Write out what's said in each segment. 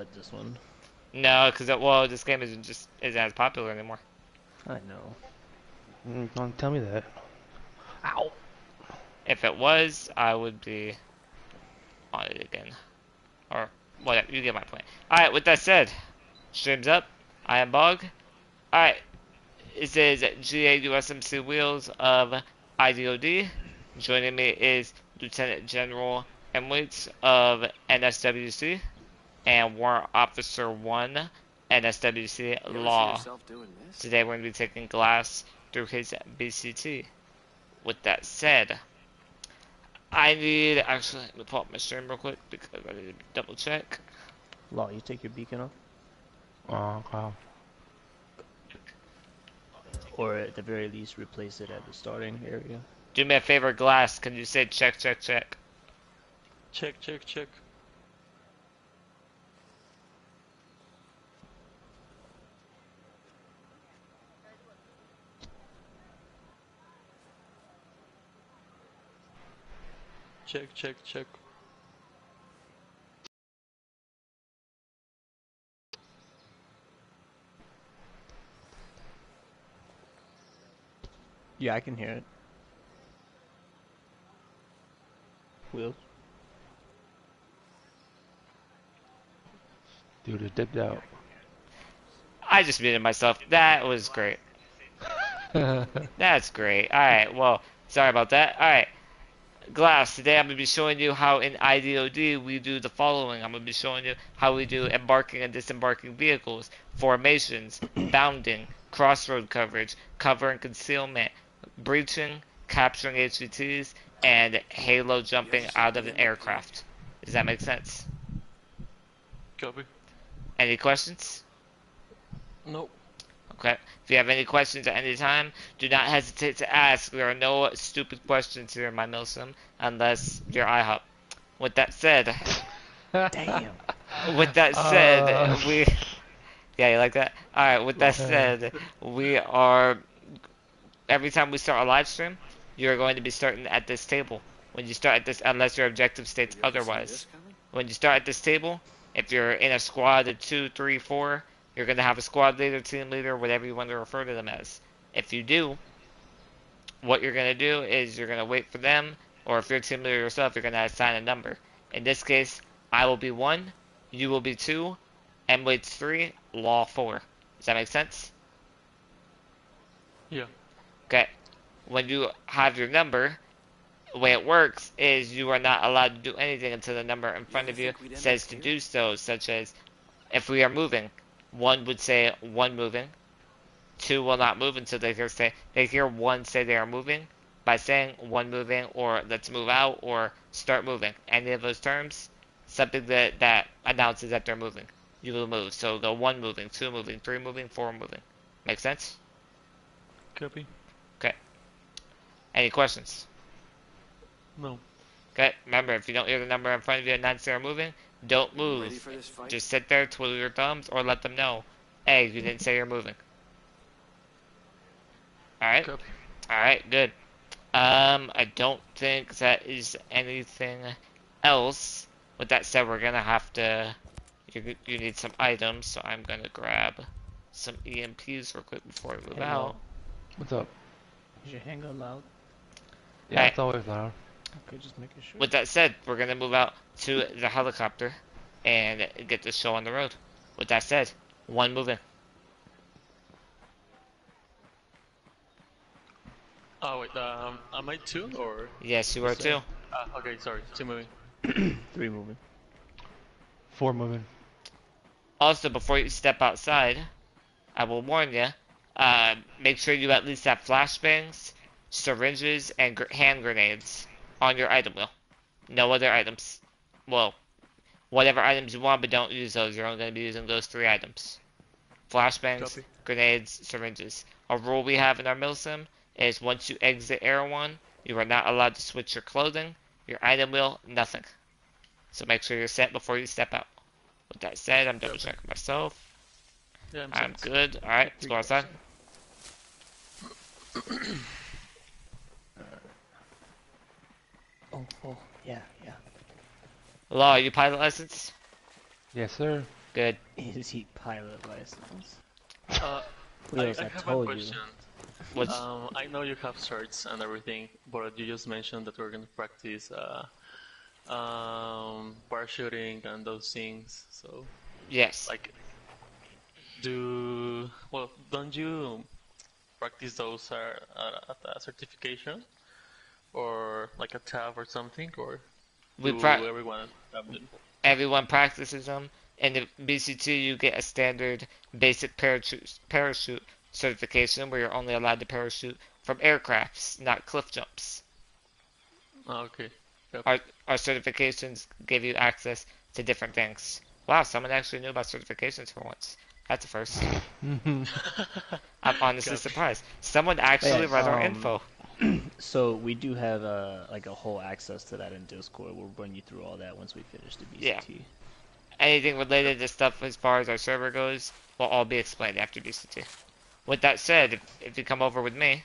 mod this one. No, because well, this game isn't as popular anymore. I know. Don't tell me that. Ow. If it was, I would be on it again. Or whatever, you get my point. Alright, with that said, stream's up. I am Bog. Alright, this is GAUSMC Wheels of IDOD. Joining me is Lieutenant General Emwaits of NSWC and Warrant Officer 1 NSWC Law. Today we're going to be taking Glass through his BCT. With that said, actually, let me pull up my stream real quick because I need to double check. Law, you take your beacon off? Oh, wow. Or at the very least, replace it at the starting area. Do me a favor, Glass. Can you say check, check, check? Check, check, check. Check, check, check. Yeah, I can hear it. Wheels? Dude, it dipped out. I just muted myself. That was great. That's great. Alright, well, sorry about that. Alright, Glass, today I'm going to be showing you how in IDOD we do the following. I'm going to be showing you how we do embarking and disembarking vehicles, formations, bounding, crossroad coverage, cover and concealment, breaching, capturing HVTs, and halo jumping out of an aircraft. Does that make sense? Copy. Any questions? Nope. Okay. If you have any questions at any time, do not hesitate to ask. There are no stupid questions here in my milsim unless you're IHOP. With that said, Damn. with that said, we. Yeah, you like that? Alright, with that said, we are. Every time we start a live stream, you're going to be starting at this table. When you start at this, unless your objective states otherwise. When you start at this table, if you're in a squad of 2, 3, 4, you're going to have a squad leader, team leader, whatever you want to refer to them as. If you do, what you're going to do is you're going to wait for them, or if you're a team leader yourself, you're going to assign a number. In this case, I will be 1, you will be 2, M-Waits 3, Law 4. Does that make sense? Yeah. Okay. When you have your number, the way it works is you are not allowed to do anything until the number in front of you says to do so, such as if we are moving, 1 would say 1 moving, 2 will not move until they hear 1 say they are moving. By saying 1 moving or let's move out or start moving, any of those terms, something that announces that they're moving, you will move. So go 1 moving, 2 moving, 3 moving, 4 moving. Make sense? Copy. Okay. Any questions? No. Okay, remember, if you don't hear the number in front of you and not say they're moving, don't move. Just sit there, twiddle your thumbs, or let them know, hey, you didn't say you're moving. Alright? Copy. Alright, good. I don't think that is anything else. With that said, we're gonna have to... You need some items, so I'm gonna grab some EMPs real quick before we move out. What's up? Is your handgun loud? Yeah, Hey. it's always loud. Okay, just making sure. With that said, we're gonna move out to the helicopter and get the show on the road. With that said, 1 moving. Oh wait, am I 2 or? Yes, you are too. Okay, sorry, 2 moving. 3 moving. 4 moving. Also, before you step outside, I will warn you, make sure you at least have flashbangs, syringes, and hand grenades on your item wheel. No other items. Well, whatever items you want, but don't use those. You're only going to be using those 3 items. Flashbangs, Copy. grenades, syringes. A rule we have in our milsim is once you exit Air 1, you are not allowed to switch your clothing, your item wheel, nothing. So make sure you're set before you step out. With that said, I'm double checking myself. Yeah, I'm set. good. Alright, let's go outside. Oh, yeah. Law, you pilot license? Yes, sir. Good. Easy pilot license. Uh, Wheels, I I have a told you. question. What's I know you have certs and everything, but you just mentioned that we're gonna practice parachuting and those things. So, yes? like, don't you practice those at a certification or like a tab or something, or We do pra- everyone have them? Everyone practices them. In the BC2, you get a standard basic parachute certification where you're only allowed to parachute from aircrafts, not cliff jumps. Okay. Yep. Our certifications give you access to different things. Wow, someone actually knew about certifications for once. That's a first. I'm honestly Copy. surprised. Someone But yeah, actually read our info. so we do have like a whole access to that in Discord. We'll run you through all that once we finish the Yeah. BCT. Anything Yep. related to stuff as far as our server goes will all be explained after BCT. With that said, if you come over with me,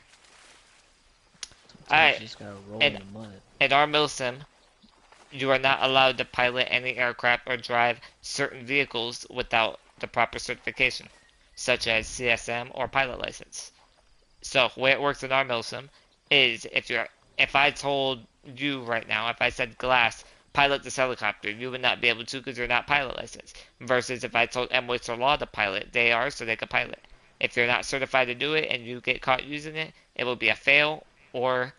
Sometimes alright, you just gotta roll in in, the mud. in our milsim, you are not allowed to pilot any aircraft or drive certain vehicles without the proper certification, such as CSM or pilot license. So, the way it works in our milsim is if I told you right now, if I said Glass, pilot this helicopter, you would not be able to because you're not pilot licensed. Versus if I told Emwitz or Law to pilot, they are, so they could pilot. If you're not certified to do it and you get caught using it, it will be a fail or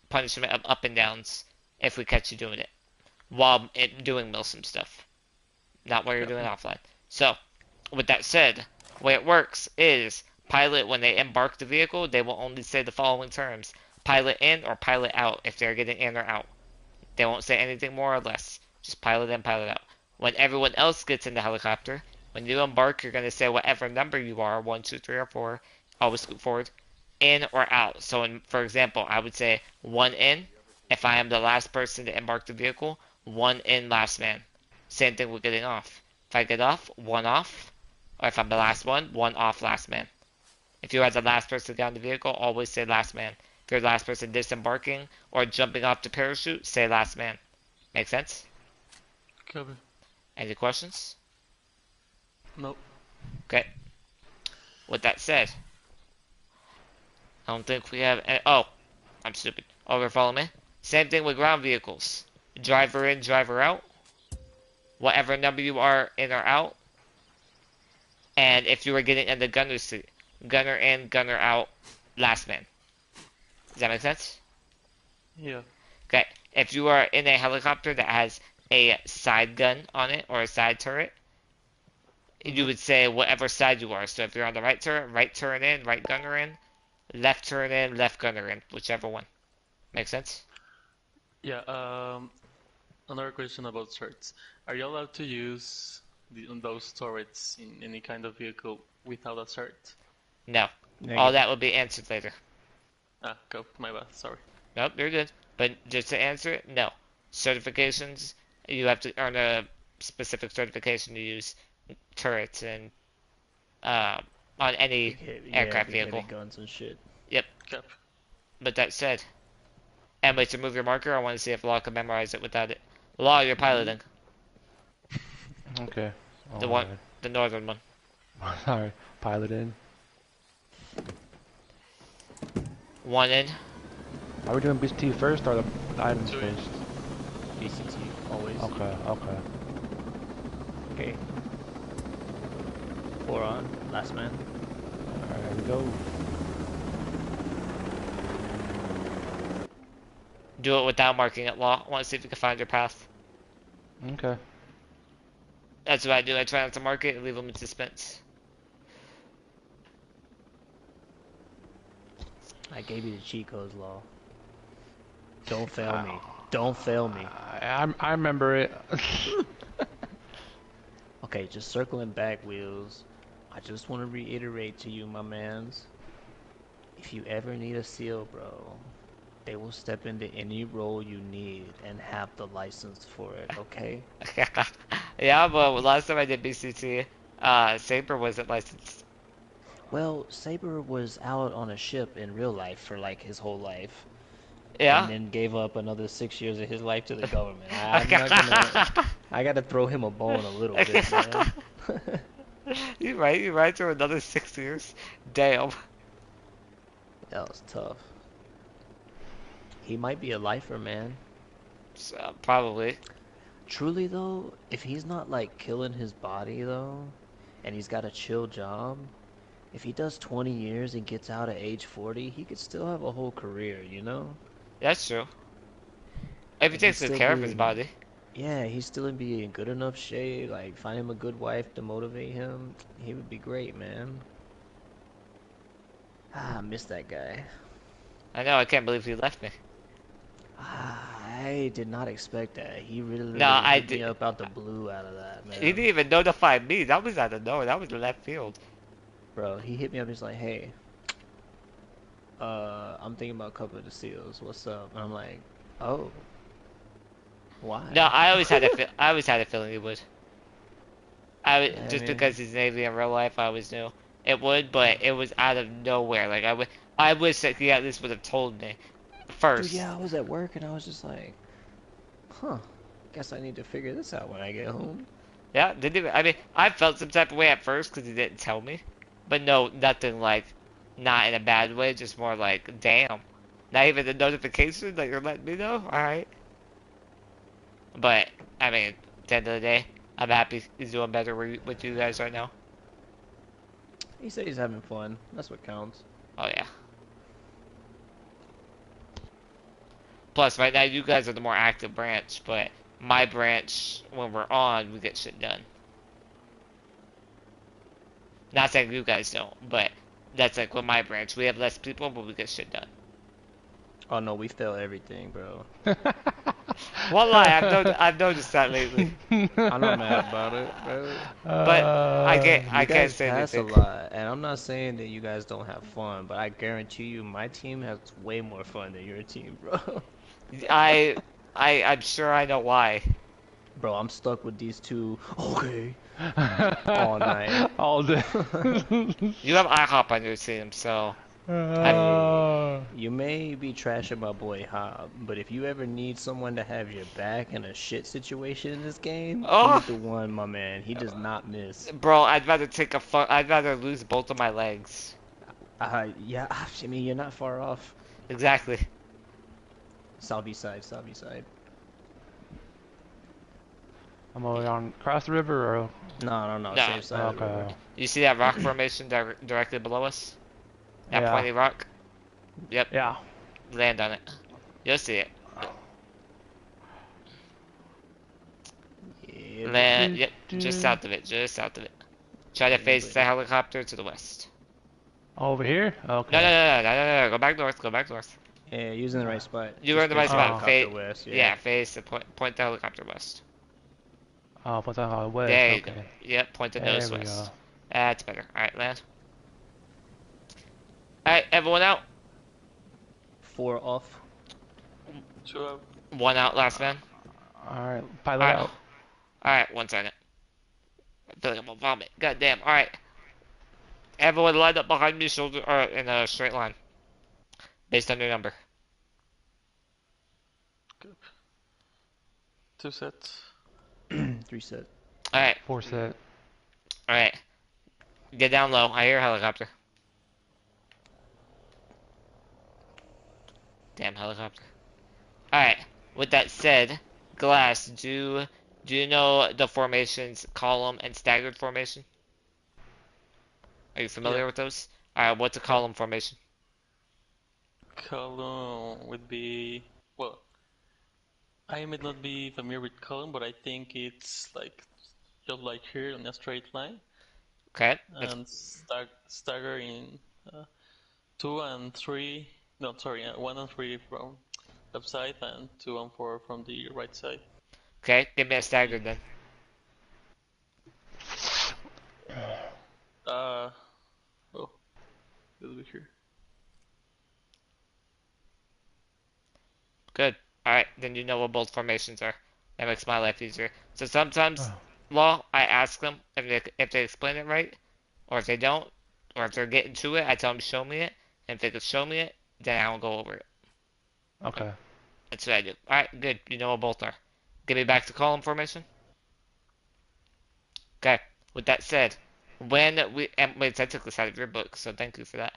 punishment of up and downs if we catch you doing it while doing milsim stuff, not while you're doing Copy. offline. So, with that said, the way it works is pilot, when they embark the vehicle, they will only say the following terms: pilot in or pilot out if they're getting in or out. They won't say anything more or less. Just pilot in, pilot out. When everyone else gets in the helicopter, when you embark, you're going to say whatever number you are, 1, 2, 3, or 4, always scoot forward, in or out. So, for example, I would say 1 in if I am the last person to embark the vehicle, 1 in, last man. Same thing with getting off. If I get off, 1 off. Or if I'm the last one, 1 off, last man. If you are the last person to get on the vehicle, always say last man. If you're the last person disembarking or jumping off the parachute, say last man. Make sense? Copy. Any questions? Nope. Okay. With that said, I don't think we have any. Oh, I'm stupid. Over, follow me. Same thing with ground vehicles. Driver in, driver out. Whatever number you are in or out. And if you are getting in the gunner seat, gunner in, gunner out, last man. Does that make sense? Yeah. Okay. If you are in a helicopter that has a side gun on it or a side turret, you would say whatever side you are. So if you're on the right turret in, right gunner in, left turret in, left gunner in, whichever one. Make sense? Yeah. Another question about certs. Are you allowed to use those turrets in any kind of vehicle without a cert? No. All Negative. that will be answered later. Ah, go. My bad. Sorry. Nope, you're good. But just to answer it, no. Certifications, you have to earn a specific certification to use turrets and uh, on any aircraft Big vehicle. heavy guns and shit. Yep. Cap. But that said, and wait to move your marker. I want to see if Law can memorize it without it. Law, you're piloting Okay. the one, Alright. the northern one. Alright. Pilot in. 1 in. Are we doing BT first or the items Two in. first? BCT, always. Okay, okay. Okay. 4 on, last man. Alright, here we go. Do it without marking it, Law. I want to see if you can find your path. Okay. That's what I do. I try not to mark it and leave them in suspense. I gave you the cheat codes, Law. Don't fail me. Don't fail me. I remember it. Okay, just circling back, Wheels. I just want to reiterate to you, my mans. If you ever need a SEAL, bro, they will step into any role you need and have the license for it, okay? Yeah, but last time I did BCT, Saber wasn't licensed. Well, Saber was out on a ship in real life for like his whole life. Yeah. and then gave up another 6 years of his life to the government. I'm Okay. not gonna. I gotta throw him a bone a little bit, man. You're right. You're right. For another 6 years. Damn. That was tough. He might be a lifer, man. So, probably. Truly though, if he's not like killing his body though, and he's got a chill job, if he does 20 years and gets out at age 40, he could still have a whole career, you know? That's true. If he And he'd takes good still care of be his in, body. yeah, he'd still be in good enough shape, like find him a good wife to motivate him. He would be great, man. Ah, I miss that guy. I know. I can't believe he left me. Ah, I did not expect that. He really No, literally I hit me did. up out the blue out of that, He didn't man. even notify me. That was out of nowhere. That was left field. Bro, he hit me up, he's like, hey, I'm thinking about covering the seals. What's up? And I'm like, oh, No, why? I always had a I always had a feeling he would. I Just mean, because he's Navy in real life, I always knew it would, but it was out of nowhere. Like I wish that he at least would have told me dude, first. yeah, I was at work and I was just like, huh, guess I need to figure this out when I get home. Yeah, didn't even. I mean, I felt some type of way at first because he didn't tell me, but no, nothing like, not in a bad way. Just more like, damn, not even a notification that you're letting me know. All right, but I mean, at the end of the day, I'm happy he's doing better with you guys right now. He said he's having fun. That's what counts. Oh yeah. Plus, right now you guys are the more active branch, but my branch, when we're on, we get shit done. Not saying you guys don't, but that's like with my branch. We have less people, but we get shit done. Oh no, we fail everything, bro. One lie, I've noticed that lately. I'm not mad about it, bro. But You I can't guys say pass a anything. lot, and I'm not saying that you guys don't have fun, but I guarantee you my team has way more fun than your team, bro. I I'm sure I know why. Bro, I'm stuck with these two, okay, all night. All day. You have IHOP on your team, so I Hey, you may be trashing my boy Hob, but if you ever need someone to have your back in a shit situation in this game, oh, he's the one, my man. He does not miss. bro, I'd rather lose both of my legs. Yeah, I mean, you're not far off. Exactly. Southeast side, southeast side. I'm over on across the river or No, no, no, No, same side of the river. okay. you see that rock formation directly below us? That Yeah. pointy rock? Yep, Yeah. land on it. You'll see it. Yeah, Land, buddy. yep, just south of it, just south of it. Try to Yeah, face the buddy. helicopter to the west. Over here? No, no, Okay. no, no, no, no, no, go back north, go back north. Yeah, using the right spot. You were Just in the right face the spot. Oh. helicopter west, yeah. Yeah, face the point the helicopter west. Oh, what's that? West. There you go. Okay. Yep, point the There nose we go. west. That's better. Alright, land. Alright, everyone out. 4 off. Two up. One out, last man. Alright, pilot Alright. out. Alright, 1 second. I feel like I'm gonna vomit. God damn. Alright. Everyone line up behind me, shoulder or in a straight line. Based on your number. Good. Two sets. 3 set. Alright, 4 set. alright. Get down low. I hear a helicopter. Damn helicopter. Alright. With that said, Glass, do you know the formations column and staggered formation? Are you familiar Yeah. with those? Alright, what's a Yeah. column formation? Column would be, well, I may not be familiar with column, but I think it's like just like here on a straight line, Okay. and stagger in 2 and 3. No, sorry, 1 and 3 from left side, and 2 and 4 from the right side. Okay, give me a staggered then. Uh, oh, it'll be here. Good. Alright, then you know what both formations are. That makes my life easier. So sometimes, Oh. Law, I ask them if they explain it right, or if they don't, or if they're getting to it, I tell them show me it, and if they can show me it, then I will go over it. Okay. That's what I do. Alright, good. You know what both are. Give me back to column formation. Okay. With that said, when we and wait, I took this out of your book, so thank you for that.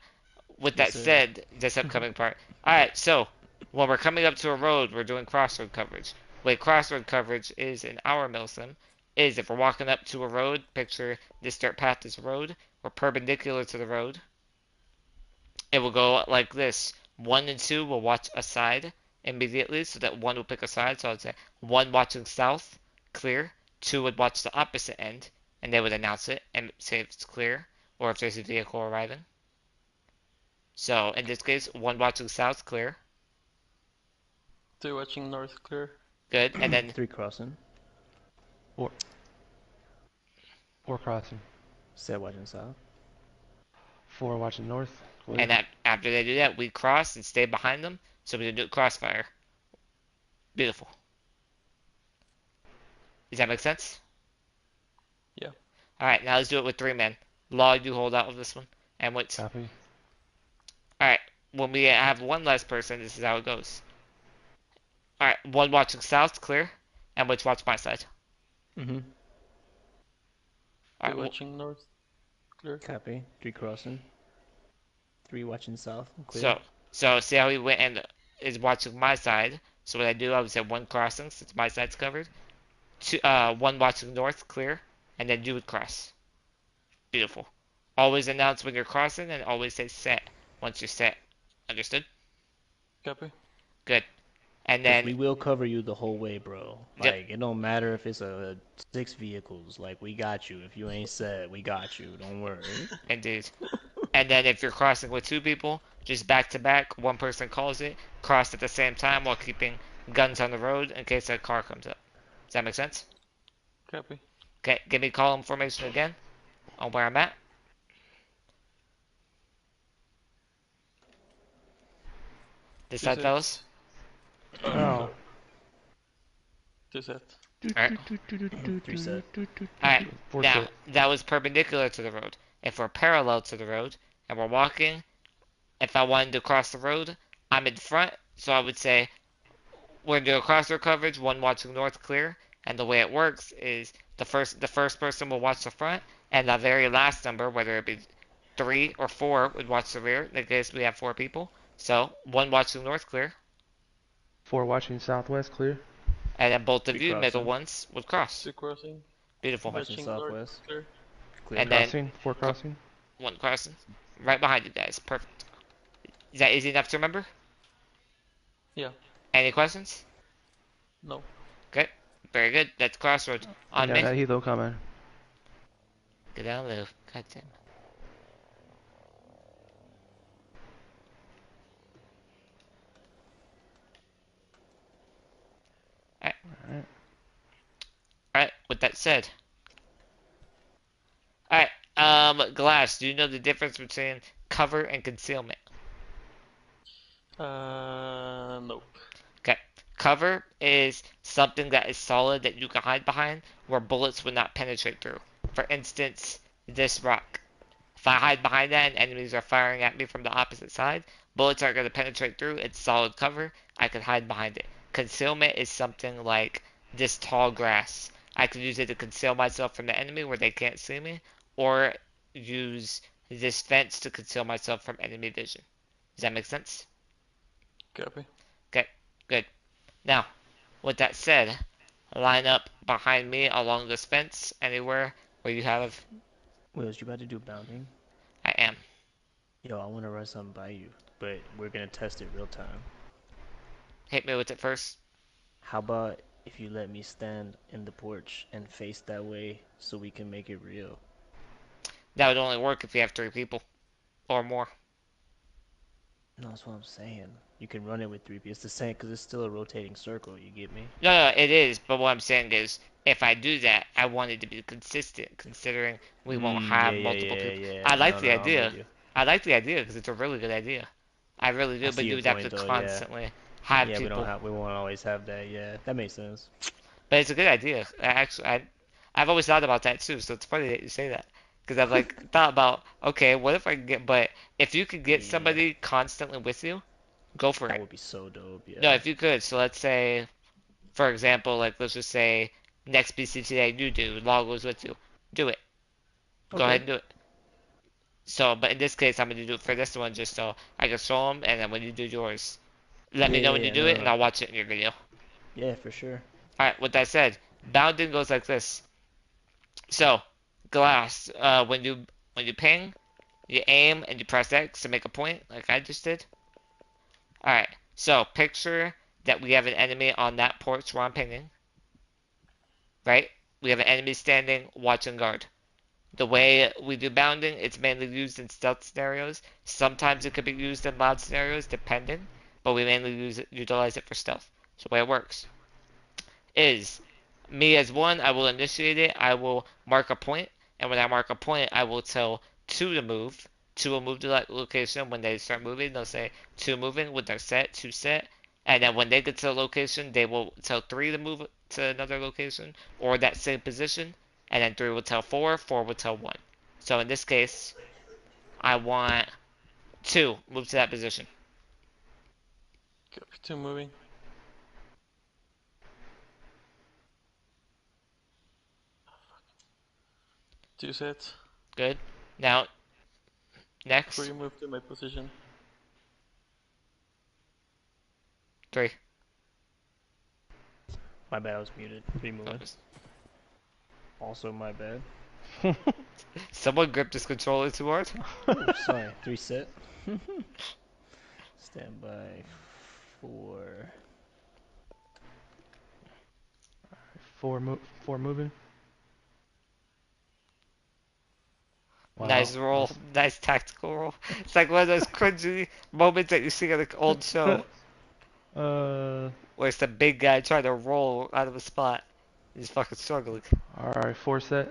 With Yes, that sir. said, this upcoming part. Alright, so when we're coming up to a road, we're doing crossroad coverage. What crossroad coverage is in our milsim is if we're walking up to a road, picture this dirt path is a road, we're perpendicular to the road. It will go like this. 1 and 2 will watch a side immediately, so that 1 will pick a side. So I'd say 1 watching south, clear. 2 would watch the opposite end, and they would announce it and say if it's clear, or if there's a vehicle arriving. So in this case, 1 watching south, clear. 2 watching north, clear. Good. And then 3 crossing. Four. Four crossing. Set watching south. 4 watching north. Clear. and after they do that, we cross and stay behind them. So we do crossfire. Beautiful. Does that make sense? Yeah. Alright, now let's do it with 3 men. Law, you hold out of this one. And wait. Copy. Alright, when we have one less person, this is how it goes. Alright, 1 watching south, clear. And which watch my side. Mm-hmm. 2 Alright, watching north, clear. Copy. 3 crossing. 3 watching south. Clear. so see how he went and is watching my side. So what I do, I would say 1 crossing since my side's covered. 1 watching north, clear. And then you would cross. Beautiful. Always announce when you're crossing and always say set once you're set. Understood? Copy. Good. And 'Cause then we will cover you the whole way, bro. Yep. Like, it don't matter if it's 6 vehicles. Like, we got you. If you ain't set, we got you. Don't worry. indeed. And then if you're crossing with 2 people, just back to back, 1 person calls it, cross at the same time while keeping guns on the road in case a car comes up. Does that make sense? Copy. Okay, give me column formation again on where I'm at. This side, fellas. Oh. 2 set. Alright. 3 set. Alright, Four now set. that was perpendicular to the road. If we're parallel to the road and we're walking, if I wanted to cross the road, I'm in front, so I would say we're gonna do a crossroad coverage, 1 watching north, clear. And the way it works is the first person will watch the front, and the very last number, whether it be 3 or 4, would watch the rear. In case we have 4 people, so 1 watching north, clear. 4 watching southwest. Clear. And then both of 3 you, middle crossing. ones, would cross. 2 crossing. Beautiful. Watching Watching north, southwest. clear. Clear. And then Crossing. 4 crossing. 1 crossing. Right behind you guys. Perfect. Is that easy enough to remember? Yeah. Any questions? No. Okay. Very good. That's crossroad. On Yeah, me. that helo coming. Get down low. God damn. Alright. Alright. Alright, with that said. Alright, Glass, do you know the difference between cover and concealment? Nope. Okay. Cover is something that is solid that you can hide behind where bullets would not penetrate through. For instance, this rock. If I hide behind that and enemies are firing at me from the opposite side, bullets aren't going to penetrate through. It's solid cover. I can hide behind it. Concealment is something like this tall grass. I can use it to conceal myself from the enemy where they can't see me, or use this fence to conceal myself from enemy vision. Does that make sense? Copy. Okay, good. Now, with that said, line up behind me along this fence anywhere where you have. Wills, you about to do bounding? I am. Yo, I want to run something by you, but we're going to test it real time. Hit me with it first. How about if you let me stand in the porch and face that way so we can make it real? That would only work if you have 3 people or more. No, that's what I'm saying. You can run it with 3 people. It's the same because it's still a rotating circle, you get me? No, it is. But what I'm saying is, if I do that, I want it to be consistent, considering we won't have multiple people. Yeah. I like No, the no, I'm idea. with you. I like the idea because it's a really good idea. I really do. I But see you your would have point, to though, yeah. constantly have Yeah, people. we won't always have that. Yeah, that makes sense. But it's a good idea. I've always thought about that too. So it's funny that you say that because I've like thought about, okay, what if I can get? But if you could get Yeah. somebody constantly with you, Go for That it. would be so dope, No, yeah. if you could. So let's say, for example, like let's just say next BC today you do. Law goes with you. Do it. Go ahead Okay. and do it. So, but in this case, I'm gonna do it for this one just so I can show them, and then when you do yours, let Yeah, me know yeah, when you yeah. do No, it, no, and no. I'll watch it in your video. Yeah, for sure. All right. With that said, bounding goes like this. So, glass. When you ping, you aim and you press X to make a point, like I just did. All right. So picture that we have an enemy on that porch where I'm pinging, right? We have an enemy standing, watching guard. The way we do bounding, it's mainly used in stealth scenarios. Sometimes it could be used in loud scenarios, depending, but we mainly utilize it for stealth. So the way it works is me as one, I will initiate it. I will mark a point, and when I mark a point, I will tell two to move. Two will move to that location. When they start moving, they'll say two moving with their set, two set. And then when they get to the location, they will tell three to move to another location or that same position. And then three will tell four, four will tell one. So in this case, I want two move to that position. Copy 2 moving. Two sets. Good. Now, next, 3 move to my position. three. My bad, I was muted. Three moving. Also my bad. Someone gripped his controller too hard. Ooh, sorry. Three set. Stand by. Four. Four moving. Wow. Nice roll. Nice tactical roll. It's like one of those cringy moments that you see on an old show Uh, where it's the big guy trying to roll out of a spot. He's fucking struggling. all right, four set.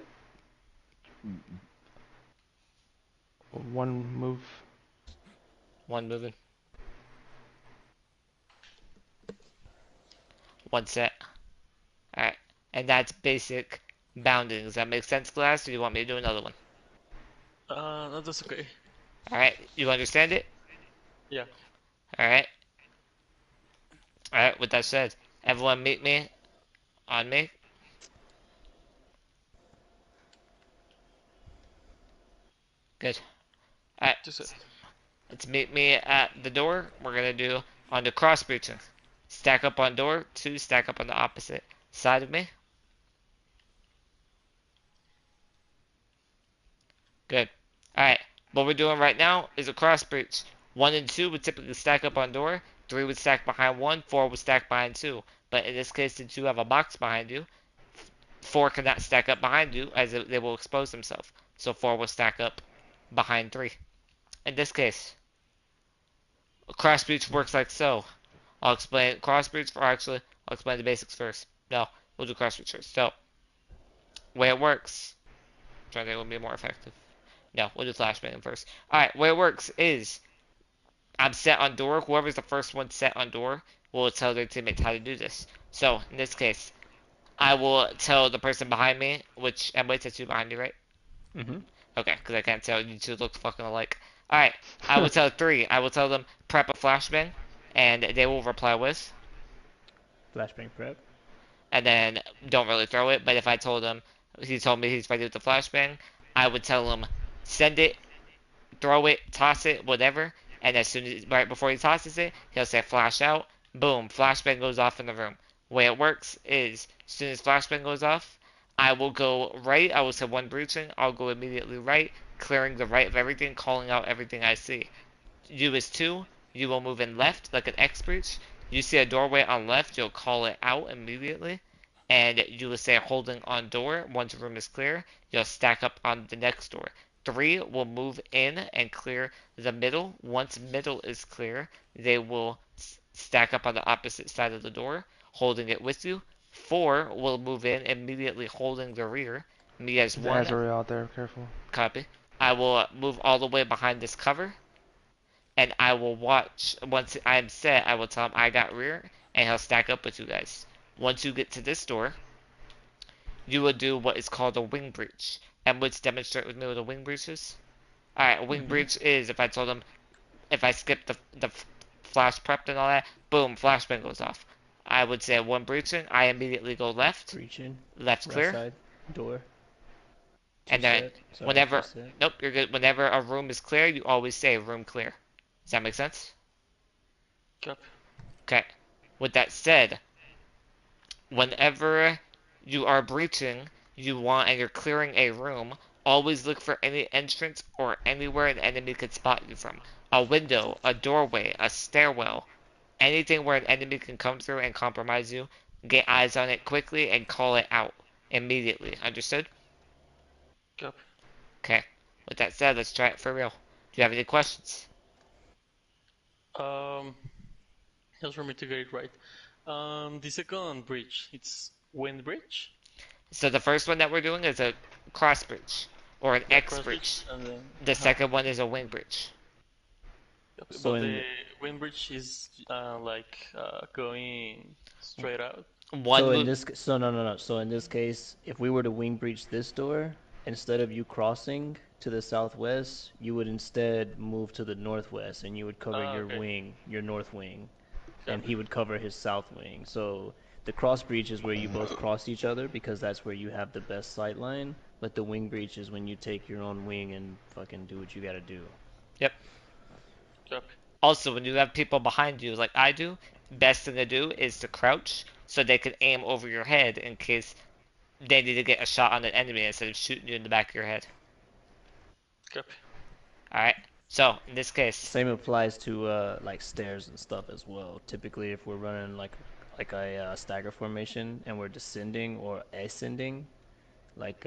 One move. One moving. One set. Alright. And that's basic bounding. Does that make sense, Glass? Or do you want me to do another one? No, that's okay. Alright. You understand it? Yeah. Alright. Alright, with that said, everyone meet me on me. Good. Alright. 2 sets. Let's meet me at the door. We're gonna do on the cross breaching. Stack up on door, two stack up on the opposite side of me. Good. Alright. What we're doing right now is a cross breach. One and two would typically stack up on door. Three would stack behind one. Four would stack behind two. But in this case, since you have a box behind you, four cannot stack up behind you as they will expose themselves. So four will stack up behind three. In this case, cross breach works like so. I'll explain cross breach, or actually, I'll explain the basics first. No, we'll do cross breach first. So, way it works. I'm trying to think it would be more effective. No, we'll do flashbang first. Alright, way it works is I'm set on door. Whoever's the first one set on door will tell their teammates how to do this. So, in this case, I will tell the person behind me, which, and wait, that's you behind me, right? Mm-hmm. Okay, because I can't tell. You two look fucking alike. Alright, I will tell three. I will tell them prep a flashbang, and they will reply with, Flashbang prep. and then don't really throw it. But if I told him, he told me he's ready with the flashbang, I would tell him send it, throw it, toss it, whatever. And as soon as right before he tosses it, he'll say flash out. Boom, flashbang goes off in the room. The way it works is as soon as flashbang goes off, I will go right. I will say one breaching. I'll go immediately right, clearing the right of everything, calling out everything I see. You is two. You will move in left like an X breach. You see a doorway on left, you'll call it out immediately. And you will say holding on door. Once room is clear, you'll stack up on the next door. Three will move in and clear the middle. Once middle is clear, they will stack up on the opposite side of the door, holding it with you. Four will move in immediately holding the rear. Me as There's one, Azrael out there. Careful. copy. I will move all the way behind this cover, and I will watch. Once I am set, I will tell him I got rear, and he'll stack up with you guys. Once you get to this door, you will do what is called a wing breach. And let's demonstrate with me what a wing breach is. Alright, a wing Mm-hmm. breach is if I told him if I skip the flash prepped and all that, boom, flashbang goes off. I would say one breaching, I immediately go left, Breaching. left Right clear, side. Door. Two and then set. Sorry, two whenever, set. nope, you're good. Whenever a room is clear, you always say room clear. Does that make sense? Copy. Okay. With that said, whenever you are breaching, and you're clearing a room, always look for any entrance or anywhere an enemy could spot you from. A window, a doorway, a stairwell, anything where an enemy can come through and compromise you. Get eyes on it quickly and call it out immediately. Understood? Copy. Okay. With that said, let's try it for real. Do you have any questions? Um, just for me to get it right. The second bridge, it's wind bridge? So the first one that we're doing is a cross bridge or an Yeah, X cross bridge, bridge. and then The second one is a wing bridge. Copy. So But in the wind bridge is like going straight out. One move. so no. So in this case, if we were to wing breach this door, instead of you crossing to the southwest, you would instead move to the northwest, and you would cover Ah, your okay. wing, your north wing, and Copy. he would cover his south wing. So the cross breach is where you both cross each other because that's where you have the best sight line. But the wing breach is when you take your own wing and fucking do what you gotta do. Yep. Copy. Also, when you have people behind you, like I do, best thing to do is to crouch so they can aim over your head in case they need to get a shot on an enemy instead of shooting you in the back of your head. Copy. Alright? So, in this case, Same applies to like stairs and stuff as well. Typically, if we're running like a stagger formation and we're descending or ascending, like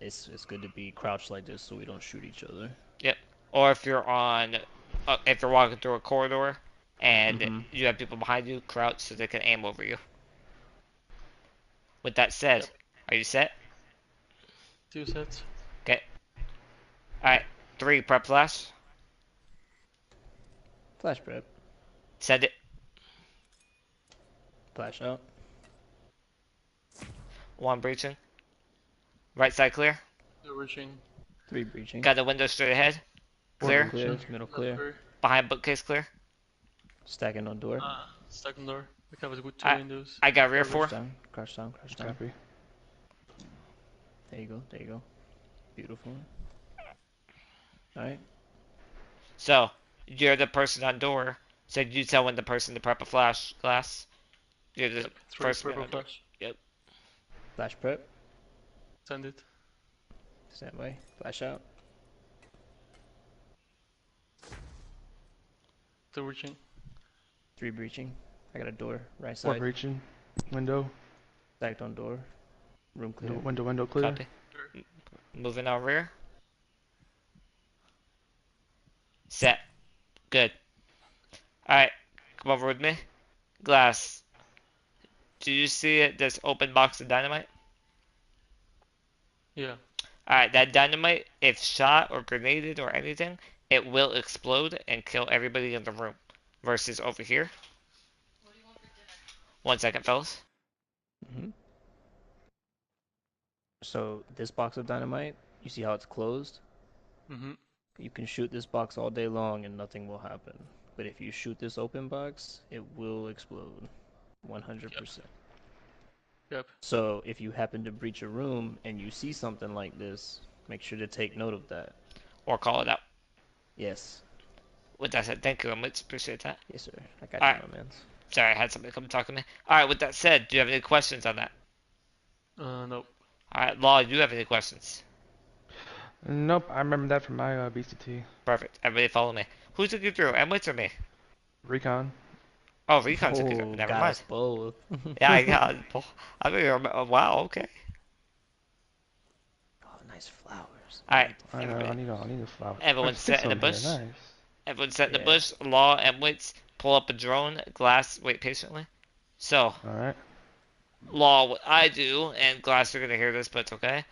it's good to be crouched like this so we don't shoot each other. yep. Or if you're walking through a corridor and Mm-hmm. you have people behind you, crouch so they can aim over you. With that said, Yep. are you set? 2 sets. Okay. Alright. 3, prep flash. Flash prep. Send it. Flash out. 1 breaching. Right side clear. They're reaching. 3 breaching. Got the window straight ahead. Four Clear. Clear. breaching. Middle Left clear. clear. Behind bookcase clear. Stacking on door. Stuck on door. We have with 2 I windows. I got rear Covered. 4. Crouch down. Crouch down. Crouch down. Copy. There you go. There you go. Beautiful. All right. So you're the person on door. So you tell when the person to prep a flash glass. You're the Yep. 3 first man purple on door. flash. Yep. Flash prep. Send it. Stand by. Flash out. 2 reaching. 3 breaching. I got a door. Right Four side. breaching. Window. Stacked on door. Room clear. Window clear. Copy. Moving on rear. Set. Good. Alright. Come over with me. Glass. Do you see it? This open box of dynamite? Yeah. Alright, that dynamite, if shot or grenaded or anything, it will explode and kill everybody in the room. Versus over here. 1 second, fellas. Mm-hmm. So this box of dynamite, you see how it's closed? Mm-hmm. You can shoot this box all day long and nothing will happen. But if you shoot this open box, it will explode. 100%. Yep. So if you happen to breach a room and you see something like this, make sure to take note of that. Or call it out. Yes. With that said, thank you very much. Appreciate that. Yes, sir. I got Alright. you, my mans. Sorry, I had somebody come talk to me. Alright, with that said, do you have any questions on that? No. Alright, Law, do you have any questions? Nope, I remember that from my BCT. Perfect. Everybody follow me. Who took you through? Emwitz or me? Recon. Oh, Recon took you through. Oh, Never got mind. us both. Yeah, I got. I mean, wow. Okay. Oh, nice flowers. All right. I know, Everybody. I need a flower. Everyone's There's 6 set in the of 'em bush. here, nice. Everyone's set in the Yeah. bush. Law, Emwitz, pull up a drone. Glass, wait patiently. So, Alright. Law, what I do, and Glass, you're gonna hear this, but it's okay.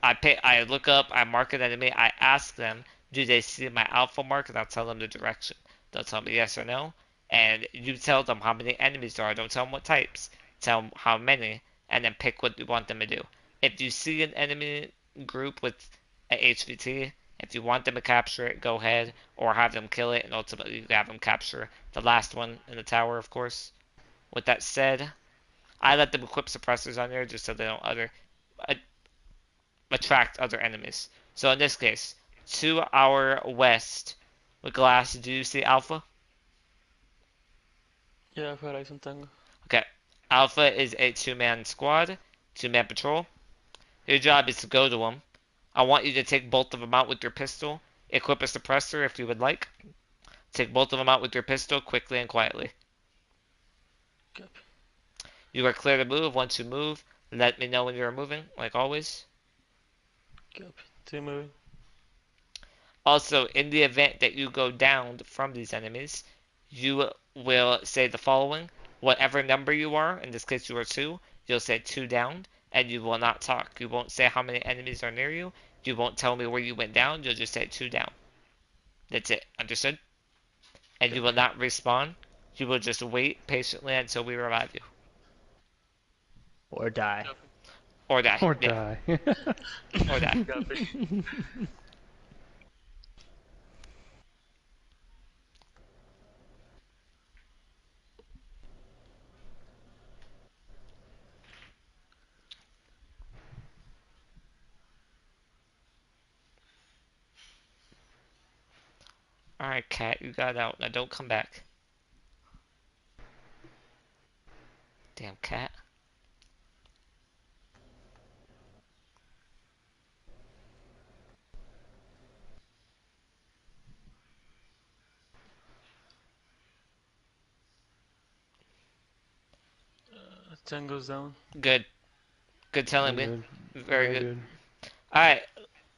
I look up, I mark an enemy, I ask them, do they see my alpha mark, and I'll tell them the direction. They'll tell me yes or no, and you tell them how many enemies there are. Don't tell them what types. Tell them how many, and then pick what you want them to do. If you see an enemy group with a HVT If you want them to capture it, go ahead, or have them kill it, and ultimately you have them capture the last one in the tower, of course. With that said, I let them equip suppressors on there just so they don't attract other enemies. So in this case, to our west, with glass, do you see Alpha? Yeah, Horizon Tango. Okay. Alpha is a two-man squad, two-man patrol. Your job is to go to them. I want you to take both of them out with your pistol. Equip a suppressor if you would like. Take both of them out with your pistol quickly and quietly. Copy. You are clear to move. Once you move, let me know when you are moving, like always. Copy. 2 moving. Also, in the event that you go down from these enemies, you will say the following. Whatever number you are, in this case you are 2, you'll say 2 down, and you will not talk. You won't say how many enemies are near you. You won't tell me where you went down. You'll just say 2 down. That's it. Understood? And you will not respawn. You will just wait patiently until we revive you. Or die. Copy. Or die. Or Yeah. die. Or die. Copy. Alright, cat, you got out. Now don't come back. Damn cat. Tango's down. Good. Good telling Very me. good. Very Very good. good. Alright,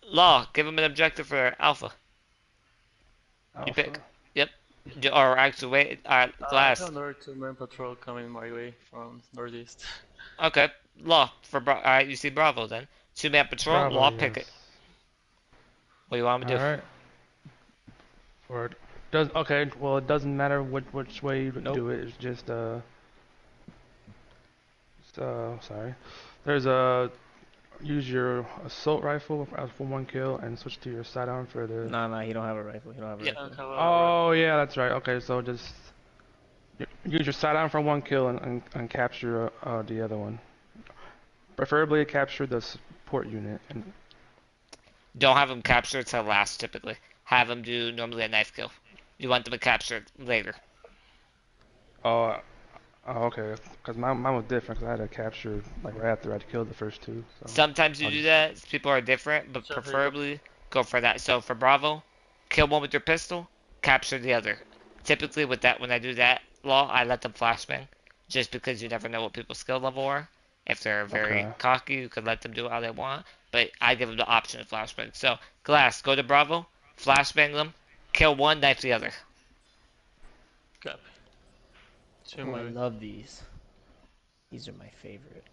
Law, give him an objective for Alpha. You Alpha. pick. Yep. Or actually, wait. Alright, I Glass. have another 2-man patrol coming my way from northeast. Okay. Law, for Alright, you see Bravo then. Two-man patrol, Bravo, Law, pick yes. it. What do you want me to do? Alright. Or does okay, well it doesn't matter which way you Nope. do it, it's just sorry. There's a use your assault rifle for 1 kill and switch to your sidearm for the Nah, he don't have a rifle. He don't have a Yep. I don't rifle. have a Oh yeah, that's right. Okay, so just use your sidearm for 1 kill and capture the other one. Preferably capture the support unit. And Don't have him capture it till last, typically. Have him do normally a knife kill. You want them to capture it later. oh, okay, because mine was different. Cause I had to capture like right after I'd killed the first 2. So Sometimes you I'll do just that. People are different, but Sure, here you go. preferably go for that. So for Bravo, kill one with your pistol, capture the other. Typically with that, when I do that Law, I let them flashbang. Just because you never know what people's skill level are. If they're very okay. cocky, you could let them do it how they want. But I give them the option of flashbang. So, Glass, go to Bravo, flashbang them, kill one, knife the other. Copy. 2 Oh, I moving. love these. These are my favorite.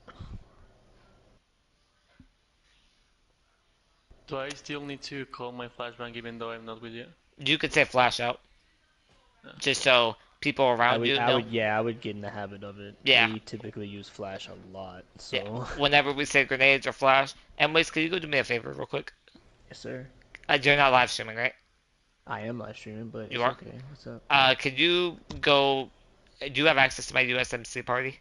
Do I still need to call my flashbang even though I'm not with you? You could say flash out. No. Just so people around you know. I would get in the habit of it. Yeah. We typically use flash a lot, Yeah. so. Whenever we say grenades or flash. Anyways, can you go do me a favor real quick? Yes, sir. You're not live streaming, right? I am live streaming, but You it's are? okay. What's up? Can you go? Do you have access to my USMC party?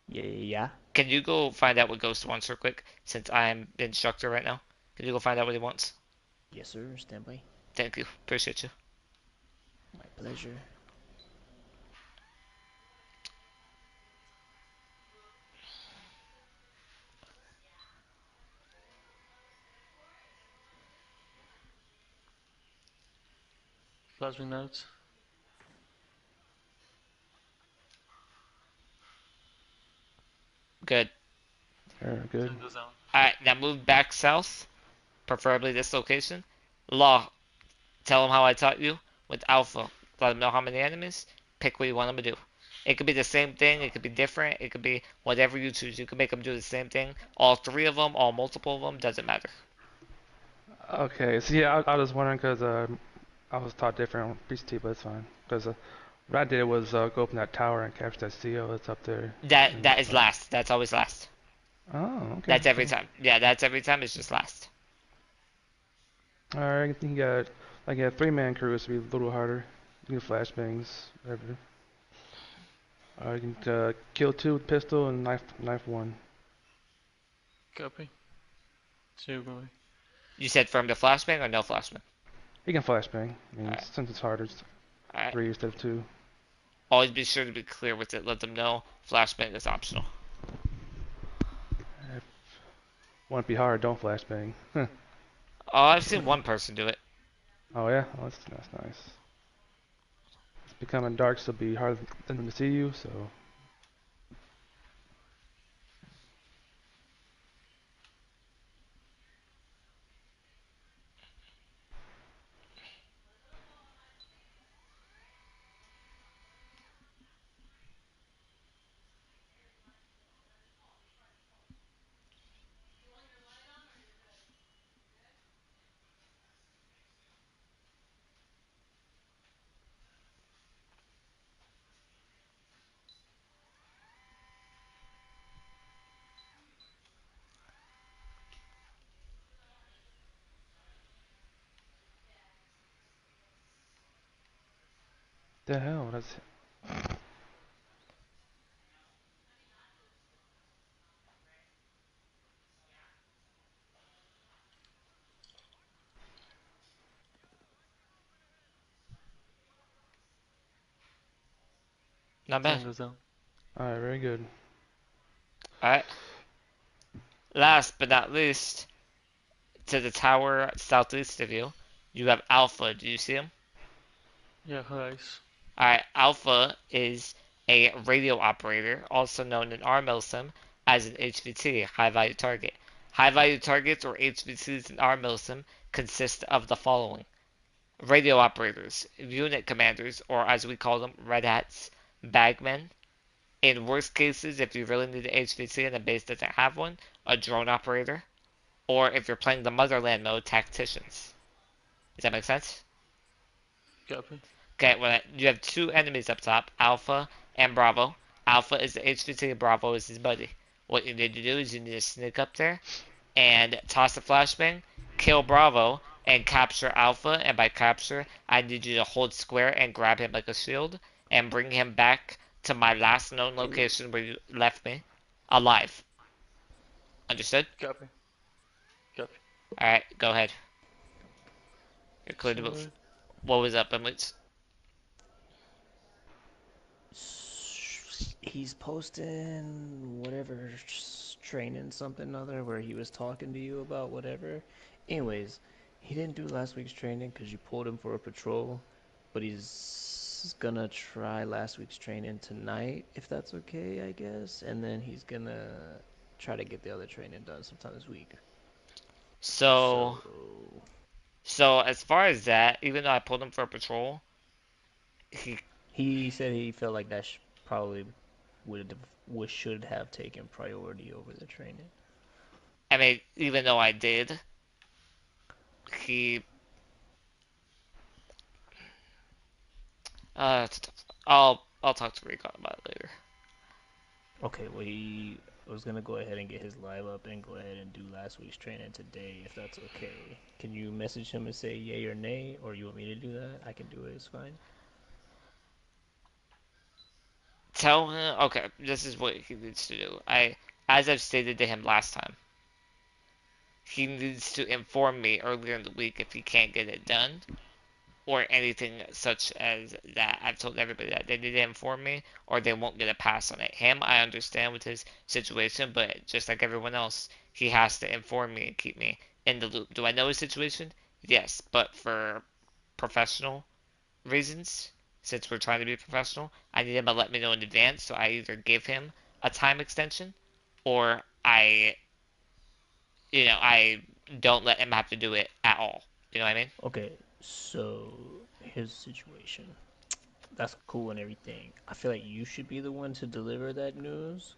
Yeah. Can you go find out what Ghost wants real quick? Since I'm the instructor right now. Can you go find out what he wants? Yes, sir. Stand by. Thank you. Appreciate you. My pleasure. Flashbang out. Good. Very good. Tango's down. Alright, now move back south. Preferably this location. Law, tell him how I taught you. With Alpha, let him know how many enemies. Pick what you want him to do. It could be the same thing. It could be different. It could be whatever you choose. You can make them do the same thing. All 3 of them, all multiple of them, doesn't matter. Okay, so yeah, I was wondering because I was taught different on BCT, but it's fine. Because what I did was go up in that tower and capture that CO that's up there. That is last. That's always last. Oh, okay. That's every Cool. time. Yeah, that's every time. It's just last. Alright, I think you got like a three-man crew, it's be a little harder. You can flashbangs, whatever. You can kill two with pistol and knife one. Copy. Two going. You said from the flashbang or no flashbang? You can flashbang. I mean, Alright. since it's harder, it's Alright. three instead of two. Always be sure to be clear with it. Let them know flashbang is optional. If want to be hard, don't flashbang. Oh, I've seen one person do it. Oh yeah, oh, that's nice. It's becoming dark, so it'll be hard for them to see you. So the hell, that's Not bad. Sun goes down. alright. Very good. Alright. Last but not least, to the tower southeast of you, you have Alpha. Do you see him? Yeah, guys. Alright, Alpha is a radio operator, also known in our MILSIM as an HVT, high value target. High value targets or HVTs in our MILSIM consist of the following: radio operators, unit commanders, or as we call them, red hats, bagmen. In worst cases, if you really need an HVT and the base doesn't have one, a drone operator, or if you're playing the motherland mode, tacticians. Does that make sense? Copy. Okay, well, you have two enemies up top, Alpha and Bravo. Alpha is the HVT, Bravo is his buddy. What you need to do is you need to sneak up there and toss the flashbang, kill Bravo, and capture Alpha. And by capture, I need you to hold square and grab him like a shield and bring him back to my last known location where you left me, alive. Understood? Copy. Copy. Alright, go ahead. You're clear to move. Solid. What was up, Emily? He's posting whatever training something other where he was talking to you about whatever. Anyways, he didn't do last week's training because you pulled him for a patrol, but he's gonna try last week's training tonight if that's okay, I guess, and then he's gonna try to get the other training done sometime this week. So, So so as far as that, even though I pulled him for a patrol, he, he said he felt like that probably should have taken priority over the training. I mean, even though I did, he, I'll talk to Recon about it later. Okay, well he was gonna go ahead and get his live up and go ahead and do last week's training today, if that's okay. Can you message him and say yay or nay, or you want me to do that? I can do it. It's fine. Tell him, okay, this is what he needs to do. As I've stated to him last time, he needs to inform me earlier in the week if he can't get it done, or anything such as that. I've told everybody that they need to inform me or they won't get a pass on it. Him, I understand with his situation, but just like everyone else, he has to inform me and keep me in the loop. Do I know his situation? Yes, but for professional reasons, since we're trying to be professional, I need him to let me know in advance so I either give him a time extension or I don't let him have to do it at all. You know what I mean? Okay, so here's the situation. That's cool and everything. I feel like you should be the one to deliver that news.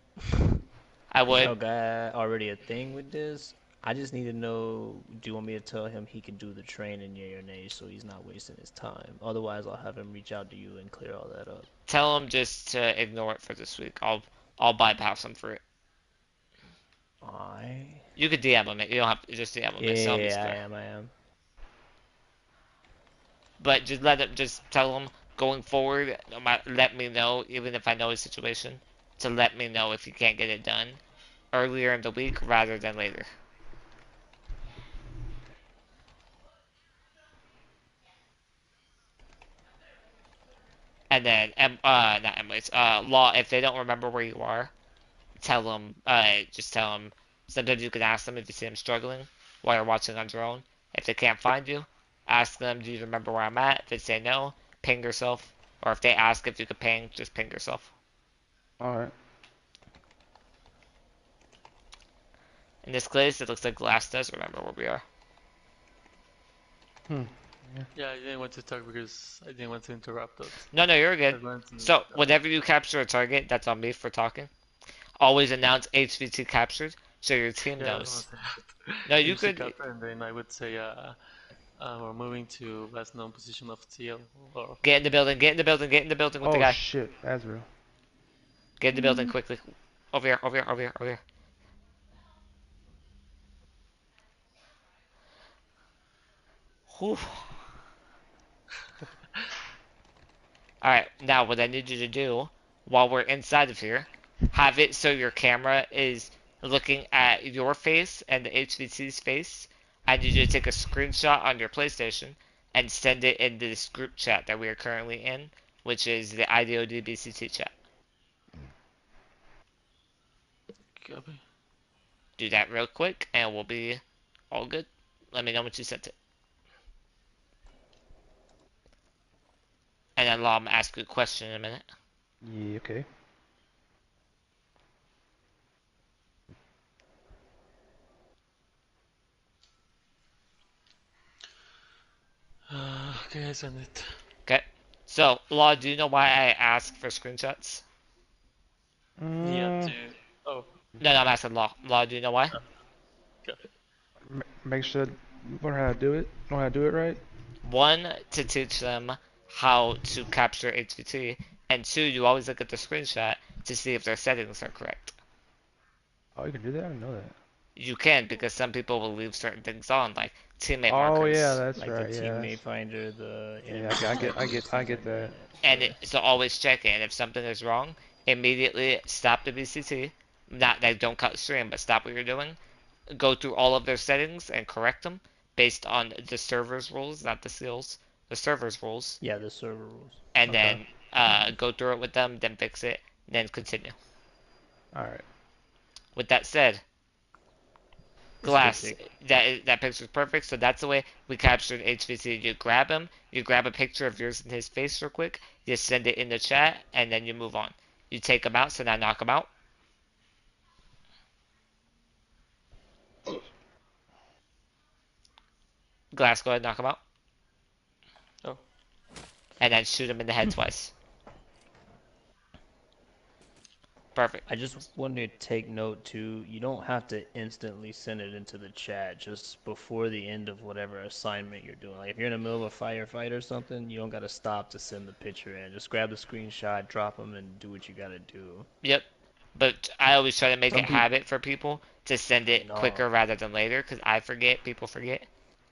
I Cause would y'all got already a thing with this. I just need to know, do you want me to tell him he can do the training, yay or nay, so he's not wasting his time? Otherwise, I'll have him reach out to you and clear all that up. tell him just to ignore it for this week. I'll bypass him for it. I. You could DM him it. You don't have to just DM him it. Tell him he's Yeah, I clear. am. I am. but just tell them going forward. Let me know, even if I know a situation, to let me know if you can't get it done earlier in the week rather than later. And then, not Emily's, Law, if they don't remember where you are, just tell them, sometimes you can ask them if you see them struggling while you're watching on your own. If they can't find you, ask them, do you remember where I'm at? If they say no, ping yourself. Or if they ask if you could ping, just ping yourself. Alright. In this case, it looks like Glass does remember where we are. Hmm. Yeah, I didn't want to talk because I didn't want to interrupt us. No, you're I good. wanted to, So, whenever you capture a target, that's on me for talking. Always announce HVT captured so your team yeah, I was gonna knows. say that. No, you HC could. capture, and then I would say, we're moving to last known position of TL. Or Get in the building, get in the building, get in the building with the Oh guy. shit, Azrael. Get in the building quickly. Over here, over here, over here, over here. Whew. Alright, now what I need you to do while we're inside of here, have it so your camera is looking at your face and the HVT's face. I need you to take a screenshot on your PlayStation and send it in this group chat that we are currently in, which is the IDOD BCT chat. copy. Do that real quick and we'll be all good. Let me know when you sent it. And then I'll ask you a question in a minute. Yeah, okay. Okay, I send it. Okay. So, Law, do you know why I asked for screenshots? Yeah, Mm, to. Oh, No, I'm asking Law. Law, do you know why? copy. make sure learn how to do it. Know how to do it right. One, to teach them how to capture HVT, and two, you always look at the screenshot to see if their settings are correct. Oh, you can do that. I didn't know that. You can, because some people will leave certain things on, like teammate Oh yeah, markers. that's Like the right. Yeah, teammate finder, the yeah. enemy markers, I things get like that. that. And Yeah. so always check it. And if something is wrong, immediately stop the BCT. Not that don't cut stream, but stop what you're doing. Go through all of their settings and correct them based on the server's rules, not the seals, the server's rules. Yeah, the server rules. And Okay. then go through it with them, then fix it, then continue. All right. With that said, It's Glass, cryptic. that picture's perfect. So that's the way we captured HVC. You grab him, you grab a picture of yours and his face real quick, you send it in the chat, and then you move on. You take him out, so now knock him out. Glass, go ahead, knock him out. Oh, And then shoot him in the head twice. Perfect. I just want to take note too, you don't have to instantly send it into the chat just before the end of whatever assignment you're doing. Like if you're in the middle of a firefight or something, you don't got to stop to send the picture in. Just grab the screenshot, drop them, and do what you got to do. Yep. But I always try to make it Some people, habit for people to send it no, quicker rather than later, because I forget, people forget.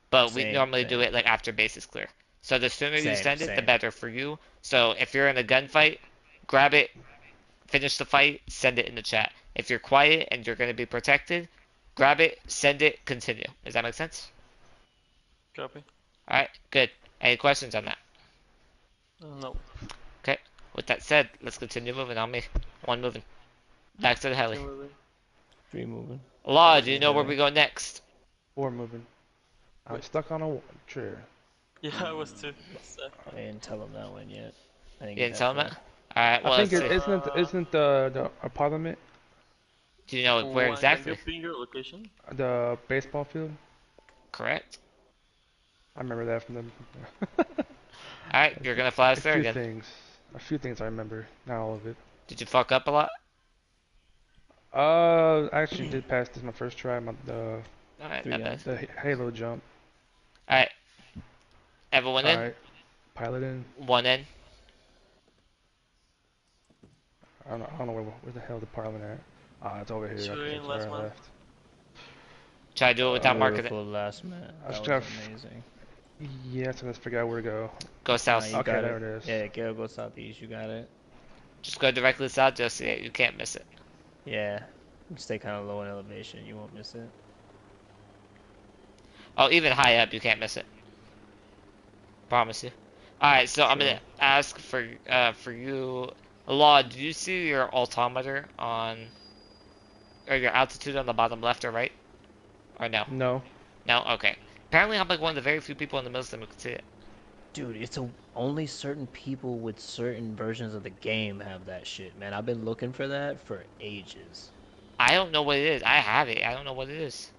But we same, normally do same, it like after base is clear. So the sooner you same, send it, the same. better for you. So if you're in a gunfight, grab it, finish the fight, send it in the chat. If you're quiet and you're going to be protected, grab it, send it, continue. Does that make sense? copy. Alright, good. Any questions on that? No. Okay. With that said, let's continue moving on me. One moving. Back to the heli. Two moving. Three moving. Law, Back do to you the know where heli. we go next? Four moving. I'm Wait. stuck on a chair. Yeah, I was too. Sad. I didn't tell him that one yet. I didn't You get didn't that tell him far. that? Alright, I well, think let's it see. isn't the parliament, Do you know where Can you exactly? ping your location? the baseball field. Correct. I remember that from them. Alright, you're gonna fly us there again. A few things I remember, not all of it. Did you fuck up a lot? I actually did pass this my first try, Alright, not Three bad. on. the Halo jump. Alright, everyone All in? right, pilot in. One in. I don't know where the hell the parliament at. Ah, it's over here. Two Okay, in, it's where last I man. left. Try to do it without marking it. Beautiful last man. I That just was gotta amazing. Yeah, so let's figure out where to go. Go Nah, south. you Okay, got there it. it is. Yeah, Gale, go southeast. You got it. Just go directly south. You'll see it. You can't miss it. Yeah. Stay kind of low in elevation. You won't miss it. Oh, even high up, you can't miss it. Promise you. All right, so I'm gonna True. ask for you, Law. Do you see your altimeter on or your altitude on the bottom left or right? Or no? No. No. Okay. Apparently, I'm like one of the very few people in the Muslim who can see it. Dude, only certain people with certain versions of the game have that shit, man. I've been looking for that for ages. I don't know what it is. I have it. I don't know what it is.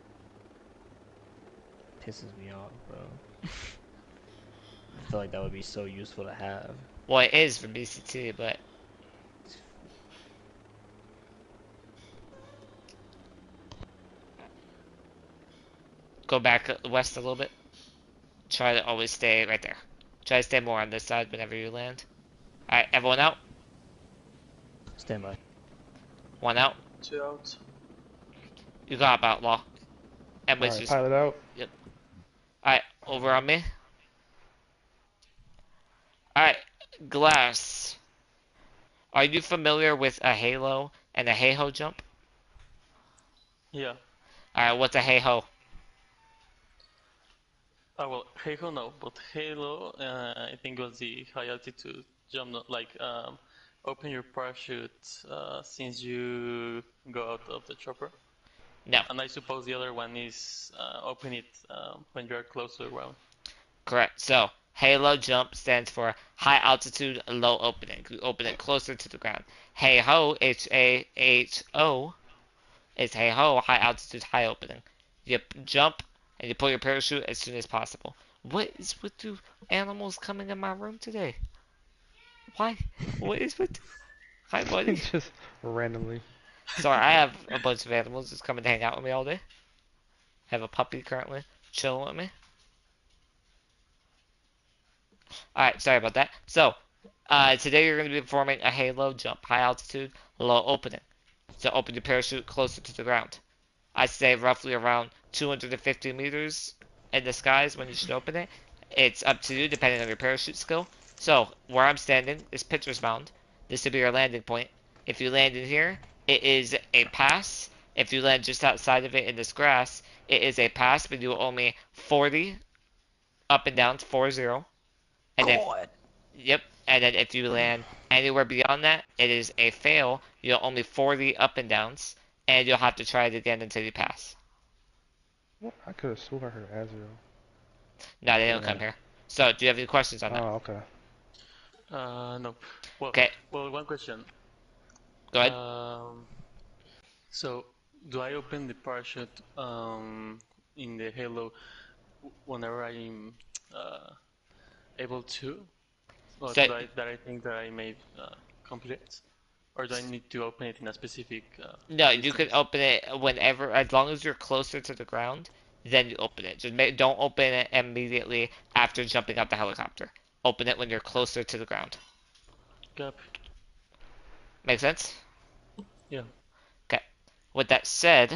Pisses me off, bro. I feel like that would be so useful to have. Well, it is for BCT, but go back west a little bit. Try to always stay right there. Try to stay more on this side whenever you land. All right, everyone out. Stand by. One out. 2 out. You got about Law. And All with right, just pilot out. yep. All right, over on me. All right, Glass. Are you familiar with a halo and a hey-ho jump? Yeah. All right, what's a hey-ho? Well, Halo no, but Halo, I think was the high altitude jump, like open your parachute since you go out of the chopper. No, And I suppose the other one is open it when you are close to the ground. correct. So, halo jump stands for high altitude, low opening. You open it closer to the ground. Hey-ho, H-A-H-O, is hey-ho, high altitude, high opening. You jump and you pull your parachute as soon as possible. What is with you animals coming in my room today? Why? What is with... Hi, buddy. Just randomly. Sorry, I have a bunch of animals just coming to hang out with me all day. I have a puppy currently chilling with me. Alright, sorry about that. So, today you're going to be performing a halo jump, high altitude, low opening. So open your parachute closer to the ground. I say roughly around 250 meters in the skies when you should open it. It's up to you depending on your parachute skill. So, where I'm standing is pitcher's mound. This will be your landing point. If you land in here, it is a pass. If you land just outside of it in this grass, it is a pass, but you will only 40 up and down, 40. And if God. Yep. And then if you land anywhere beyond that, it is a fail. You'll only 40 up and downs, and you'll have to try it again until you pass. What? I could have sworn I heard Azrael. No, they don't Yeah. come here. So, do you have any questions on that? Oh, okay. No. Well, Okay, well, one question. go ahead. So, do I open the parachute in the Halo whenever I'm able to? Or So, that I think that I may complete? Or do I need to open it in a specific no, you can distance? open it whenever, as long as you're closer to the ground, then you open it. Just don't open it immediately after jumping out the helicopter. Open it when you're closer to the ground. Copy. Make sense? Yeah. Okay. With that said,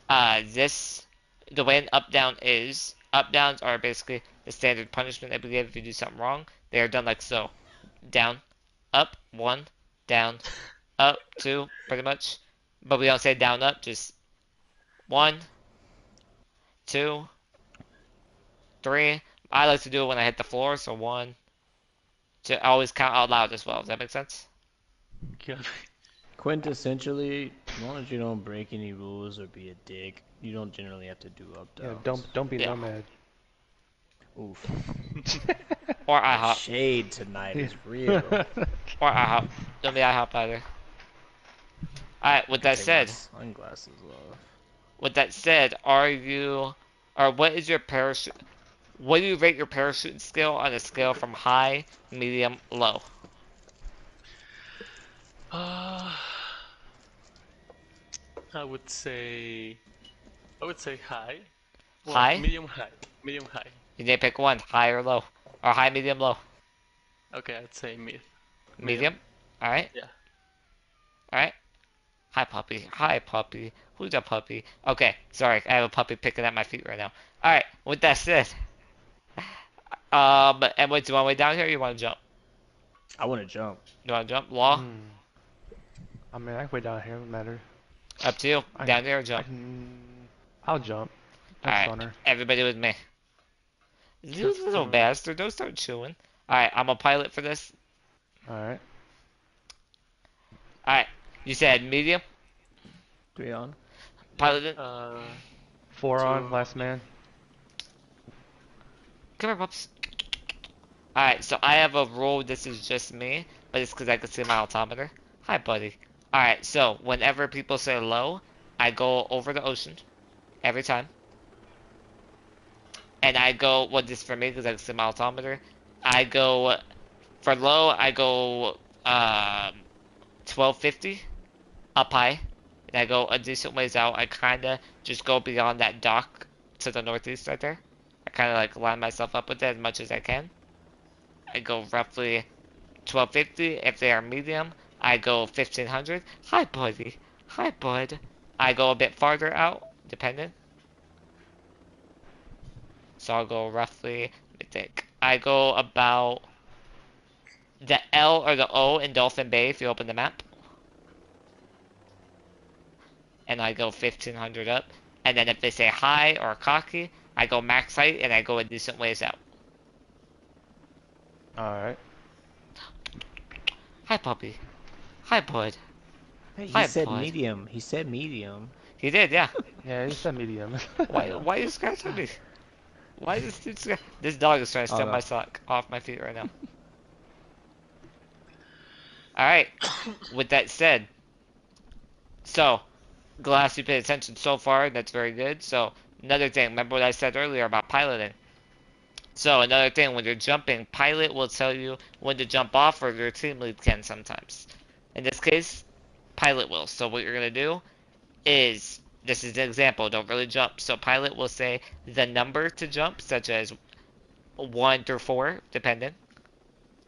the way an up down is, up downs are basically the standard punishment that we give if you do something wrong. They are done like so: down, up, one, down, up, two, pretty much. But we don't say down, up, just one, two, three. I like to do it when I hit the floor, so one, two. I always count out loud as well. Does that make sense? Copy. Quintessentially, as long as you don't break any rules or be a dick, you don't generally have to do up Yeah, downs. don't be Yeah. nomad. Oof. Or The IHOP. shade tonight Yeah. is real. Or IHOP. Don't be IHOP either. Alright, I could take my sunglasses off. with that said, are you, or what is your parachute? What do you rate your parachute skill on a scale from high, medium, low? Uh, I would say high. Well, High? medium high. Medium high. You need to pick one, high or low. Or high, medium, low. Okay, I'd say mid. Medium. Medium? Alright, Yeah. alright. Hi, puppy. Hi, puppy. Who's a puppy? Okay, sorry, I have a puppy picking at my feet right now. Alright, with that said, And wait, do you want to wait down here or you want to jump? I want to jump. You want to jump? Law? I mean, I can wait down here. Doesn't matter. Up to you. I Down there or I jump? can. I'll jump. That's Alright. funner. Everybody with me. You little bastard. Don't start chewing. Alright, I'm a pilot for this. All right. Alright. You said medium? 3 on. Pilot. 4 on. Two. Last man. Come here, pups. Alright, so I have a rule. This is just me, but it's because I can see my altimeter. Hi, buddy. Alright, so whenever people say low, I go over the ocean. Every time. And I go, well, this is for me because I can see my altimeter. I go, for low, I go 1250 up high. And I go a decent ways out. I kind of just go beyond that dock to the northeast right there. I kind of like line myself up with it as much as I can. I go roughly 1250. If they are medium, I go 1500. Hi, buddy. Hi, bud. I go a bit farther out, depending. So I'll go roughly, let me think. I go about the L or the O in Dolphin Bay if you open the map. And I go 1500 up. And then if they say high or cocky, I go max height and I go a decent ways out. Alright. Hi, puppy. Hi, bud. Hey, he Hi, said bud. medium. He said medium. He did, yeah. Yeah, it's a medium. Why are you scratching me? Why is this dude This dog is trying to Oh, steal no. my sock off my feet right now. Alright. With that said. So, Glass, you paid attention so far. That's very good. So, another thing. Remember what I said earlier about piloting? So, another thing. When you're jumping, pilot will tell you when to jump off, or your team lead can sometimes. In this case, pilot will. So, what you're going to do is, this is an example, don't really jump. So pilot will say the number to jump, such as 1 through 4, depending.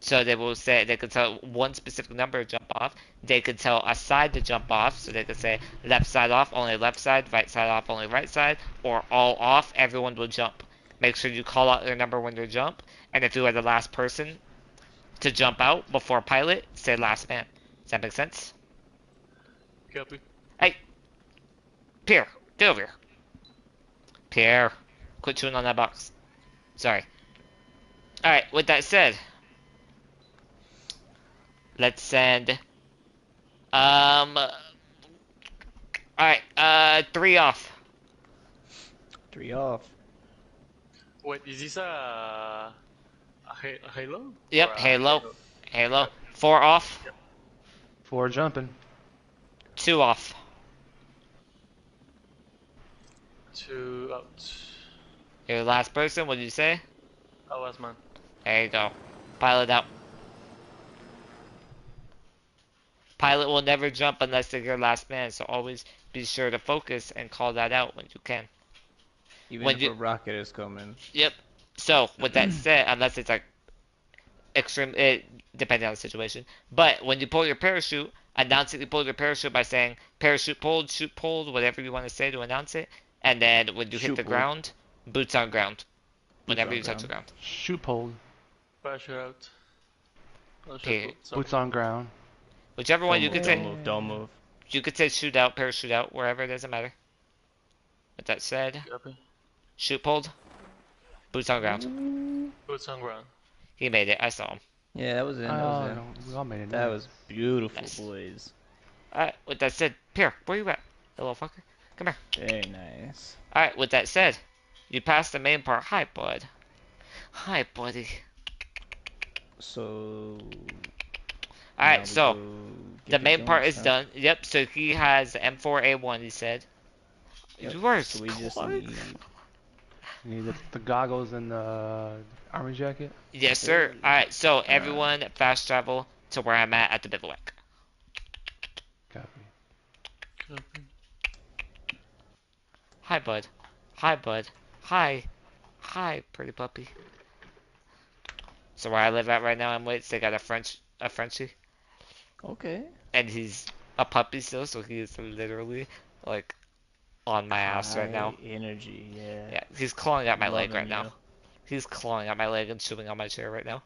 So they will say, they could tell one specific number to jump off. They could tell a side to jump off, so they could say left side off, only left side, right side off, only right side, or all off, everyone will jump. Make sure you call out their number when they jump, and if you are the last person to jump out before pilot, say last man. Does that make sense? Copy. Hey! Pierre, get over here. Pierre, quit chewing on that box. Sorry. Alright, with that said, let's send, alright, 3 off. 3 off. Wait, is this a Halo? Yep, Or a Halo. Halo. 4 off. 4 jumping. 2 off. 2 out. You're the last person, what did you say? Oh, last man. There you go. Pilot out. Pilot will never jump unless they're your last man, so always be sure to focus and call that out when you can. Even When if you- a rocket is coming. Yep. So, with that said, unless it's like extreme, depending on the situation. But when you pull your parachute, announce that you pulled your parachute by saying parachute pulled, shoot pulled, whatever you want to say to announce it. And then when you hit Shoot the pulled. ground, boots on ground. Whenever on you touch the ground. ground. Shoot pulled. Parachute out. Oh, Okay. shoot, so- Boots on ground. Whichever one Don't you move, could don't say. move, don't move. You could say shoot out, parachute out, wherever, it doesn't matter. With that said, Copy. shoot pulled, boots on ground. Boots on ground. He made it, I saw him. Yeah, that was in. That Oh, was in. no, we all made it. That nice. was beautiful, Nice. boys. Alright, with that said, Pierre, where you at? You little fucker. Come here. Very nice. Alright, with that said, you passed the main part. Hi, bud. Hi, buddy. So. now Alright, we so, go the get main part joints, is huh? done. Yep, so he has M4A1, he said. Yep, You are so we just close. need. You need the goggles and the army jacket. Yes, sir. Alright, so everyone fast travel to where I'm at the bivouac. Copy. Copy. Hi, bud. Hi, bud. Hi. Hi, pretty puppy. So where I live at right now in Waits, they got a Frenchie, Okay. and he's a puppy still, so he is literally like on my ass right now. High energy, yeah. Yeah, he's clawing at my leg right Loving now. you. He's clawing at my leg and chewing on my chair right now.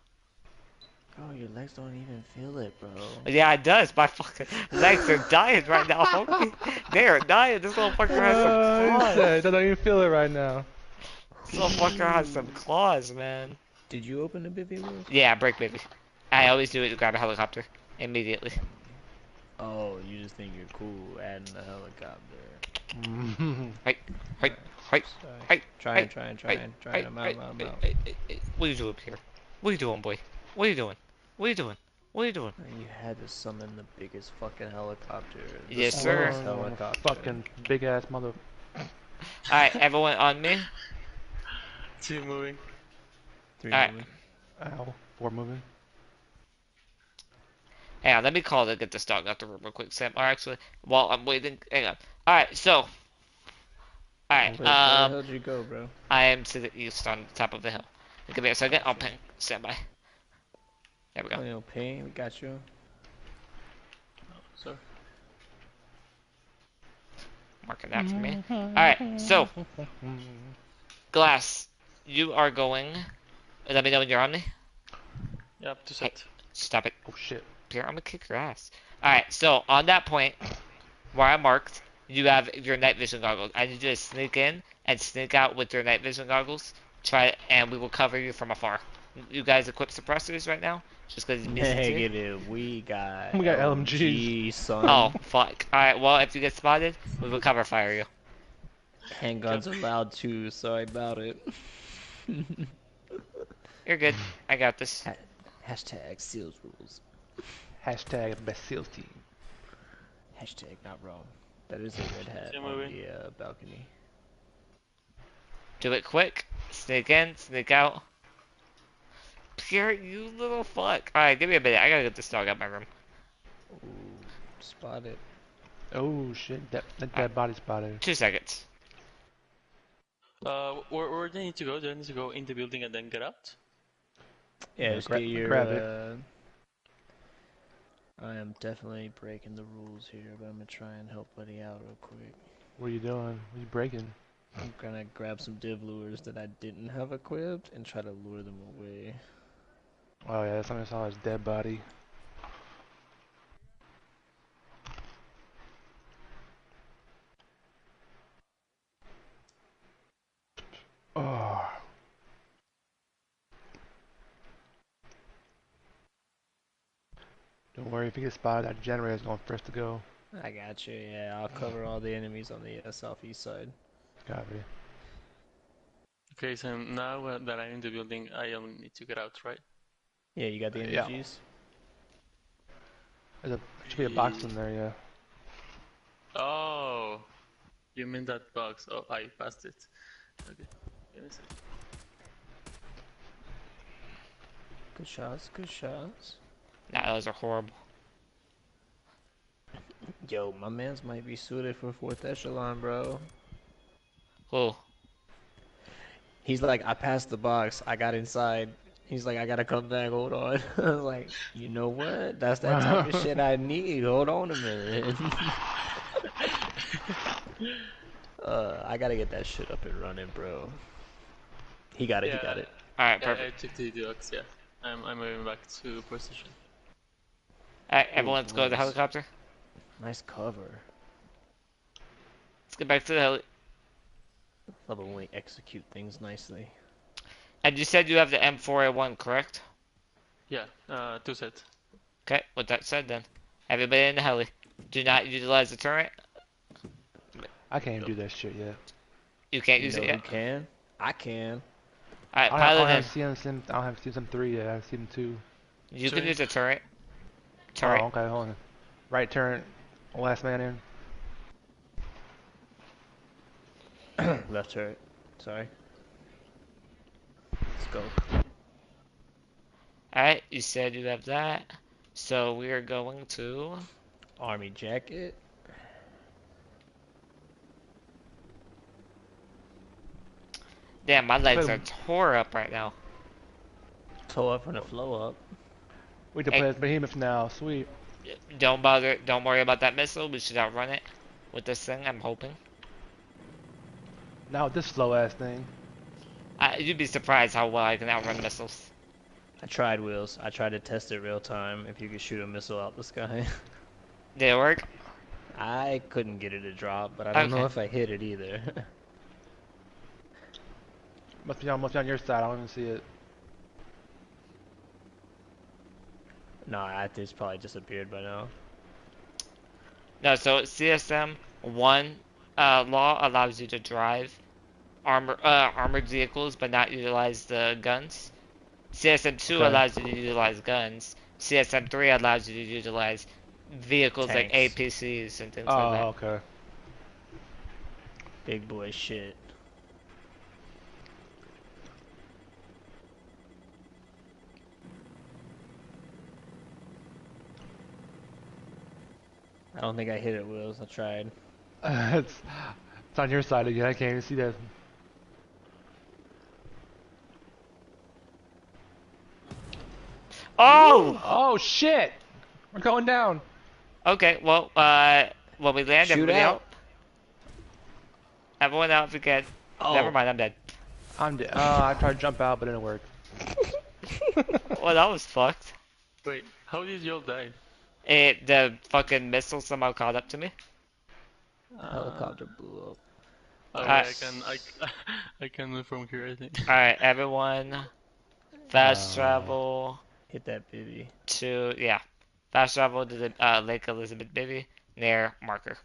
Bro, your legs don't even feel it, bro. Yeah, it does. My fucking legs are dying right now, homie. They are dying. This little fucker has some He said, claws. I don't even feel it right now. This little fucker has some claws, man. Did you open the Bivy wheels? Yeah, break baby. I always do it to grab a helicopter immediately. Oh, you just think you're cool adding a helicopter. Hey, hey, Alright, hey, sorry. hey, Trying, hey, trying, hey, trying, hey, trying. I'm out, hey, I'm out, I'm hey, out. hey, hey, hey. What are you doing up here? What are you doing, boy? What are you doing? What are you doing? What are you doing? You had to summon the biggest fucking helicopter. The Yes, sir. slowest helicopter. Fucking big ass mother. Alright, everyone on me. 2 moving. 3 Alright. moving. Ow. 4 moving. Hang on, let me call to get this dog out the room real quick, Sam. Or actually, while I'm waiting, hang on. Alright, so. Alright, Where the hell did you go, bro? I am to the east on the top of the hill. Give me a second, I'll ping. Stand by. There we go. Oh, no pain. We got you. Sorry. Marking that for me. Alright, so. Glass, you are going. Let me know when you're on me. Yep, to Hey, set. stop it. Oh shit. Pierre, I'm gonna kick your ass. Alright, so on that point, where I marked, you have your night vision goggles. I need you to sneak in and sneak out with your night vision goggles. And we will cover you from afar. You guys equip suppressors right now? Just because it's busy too? Negative. We got LMGs. son. Oh, fuck. Alright, well, if you get spotted, we will cover fire you. Handguns are loud too. Sorry about it. You're good. I got this. Hashtag seals rules. Hashtag best sales team. Hashtag not wrong. That is a red hat Same on movie. the balcony. Do it quick. Sneak in, sneak out. Pierre, you little fuck. Alright, give me a minute. I gotta get this dog out of my room. Ooh, spotted. Oh shit. That body spotted. 2 seconds. Where do they need to go? Do they need to go in the building and then get out? Yeah, just get your. grab it. I am definitely breaking the rules here, but I'm gonna try and help Buddy out real quick. What are you doing? What are you breaking? I'm gonna grab some div lures that I didn't have equipped and try to lure them away. Oh yeah, something I saw his dead body. Oh. Don't worry, if you get spotted, that generator's going first to go. I got you. Yeah, I'll cover all the enemies on the southeast side. Copy. Okay, so now that I'm in the building, I only need to get out, right? Yeah, you got the Yeah. energies. There should be a box in there, yeah. Oh, you mean that box? Oh, I passed it. Okay, give me a second. Good shots. Good shots. Nah, those are horrible. Yo, my man's might be suited for 4th echelon, bro. Whoa. He's like, I passed the box. I got inside. He's like, I gotta come back. Hold on. I was like, you know what? That's that type of shit I need. Hold on a minute. I gotta get that shit up and running, bro. He got it. He got it. Alright, Yeah, perfect. I took the docks, yeah. I'm moving back to position. Alright, everyone, let's go to the nice. helicopter. Nice cover. Let's get back to the heli. Love it when we execute things nicely. And you said you have the M4A1, correct? Yeah, 2 set. Okay, with that said then. Everybody in the heli. Do not utilize the turret. I can't even do that shit yet. You can't You use know it who yet. can? I can. Alright, I pilot don't in. have CM, I don't have CM 3 yet. I have CM 2. You can Sorry. use the turret. Turret. Oh, okay, hold on. Right turn. Last man in. Left turret. Sorry. Let's go. Alright, you said you have that. So we are going to... Army jacket. Damn, my legs are tore up right now. Toe up and a flow up. We can Hey. play as Behemoth now. Sweet. Don't worry about that missile. We should outrun it with this thing, I'm hoping. Now with this slow ass thing. You'd be surprised how well I can outrun missiles. I tried, Wheels. I tried to test it real time if you could shoot a missile out the sky. Did it work? I couldn't get it to drop, but I don't know Okay. if I hit it either. Must be on your side. I don't even see it. No, it's probably disappeared by now. No, so CSM 1 law allows you to drive armored vehicles but not utilize the guns. CSM 2 Okay. allows you to utilize guns. CSM 3 allows you to utilize vehicles like Tanks. APCs and things like that. Oh, okay. Big boy shit. I don't think I hit it, Wheels. I tried. It's on your side again. I can't even see that. Oh! Oh shit! We're going down. Okay, well, when we land, Shoot everybody out. out. Everyone out if we can. Oh. Never mind, I'm dead. I'm dead. I tried to jump out, but it didn't work. Well, that was fucked. Wait, how did you all die? The fucking missile somehow caught up to me. Helicopter blew up. Okay, I can move from here, I think. Alright, everyone. Fast travel Hit that baby. to, yeah. Fast travel to the Lake Elizabeth baby near marker.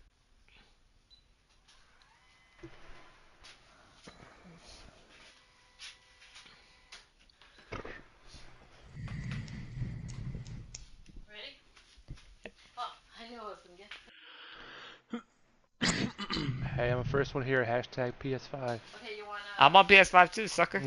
Hey, I'm the first one here. Hashtag PS5. I'm on PS5 too, sucker.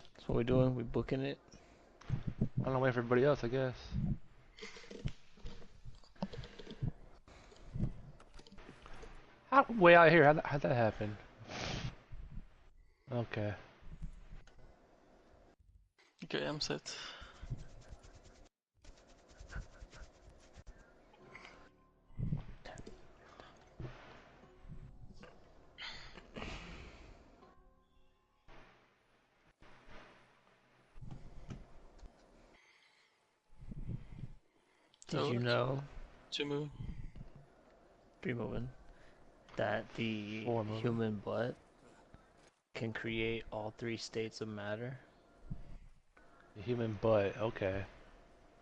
That's what we're doing. We're booking it. I'm gonna wait for everybody else, I guess. Way out here. How'd that happen? Okay. Okay, I'm set. Did you know, To move. be moving, that the Forward moving. human butt can create all three states of matter? The human butt. Okay.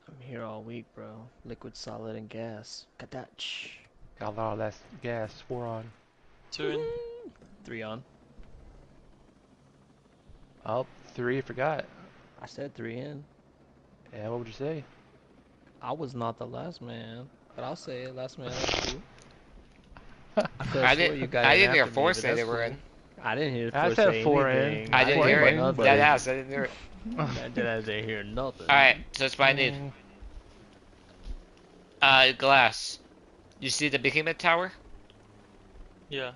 I'm here all week, bro. Liquid, solid, and gas. Kadach. Got a lot of that gas. 4 on. 2 in. 3 on. Oh, 3. Forgot. I said 3 in. Yeah, what would you say? I was not the last man, but I'll say it. Last man. That's cool. I could I have swore you didn't. got I in didn't hear after me, four but say that's they were cool. in. I didn't hear I Force said say 4 in. anything. I didn't Four hear in, it. but- Dead ass. I didn't hear it. I didn't hear nothing. Alright, so that's what I need. Glass. You see the behemoth tower? Yeah.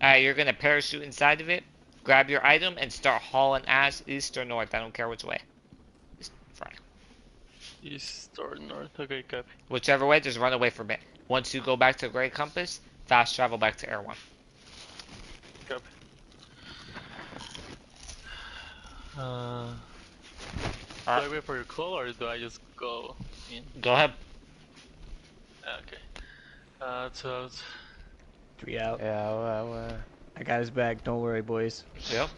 Alright, you're gonna parachute inside of it, grab your item, and start hauling ass east or north. I don't care which way. Just fly. East or north. Okay, copy. Whichever way, just run away from it. Once you go back to Great Compass, fast travel back to Air 1. Copy. Do I wait for your call or do I just go in? Go ahead. Okay. So 3 out. Yeah, well, I got his back. Don't worry, boys. Yep.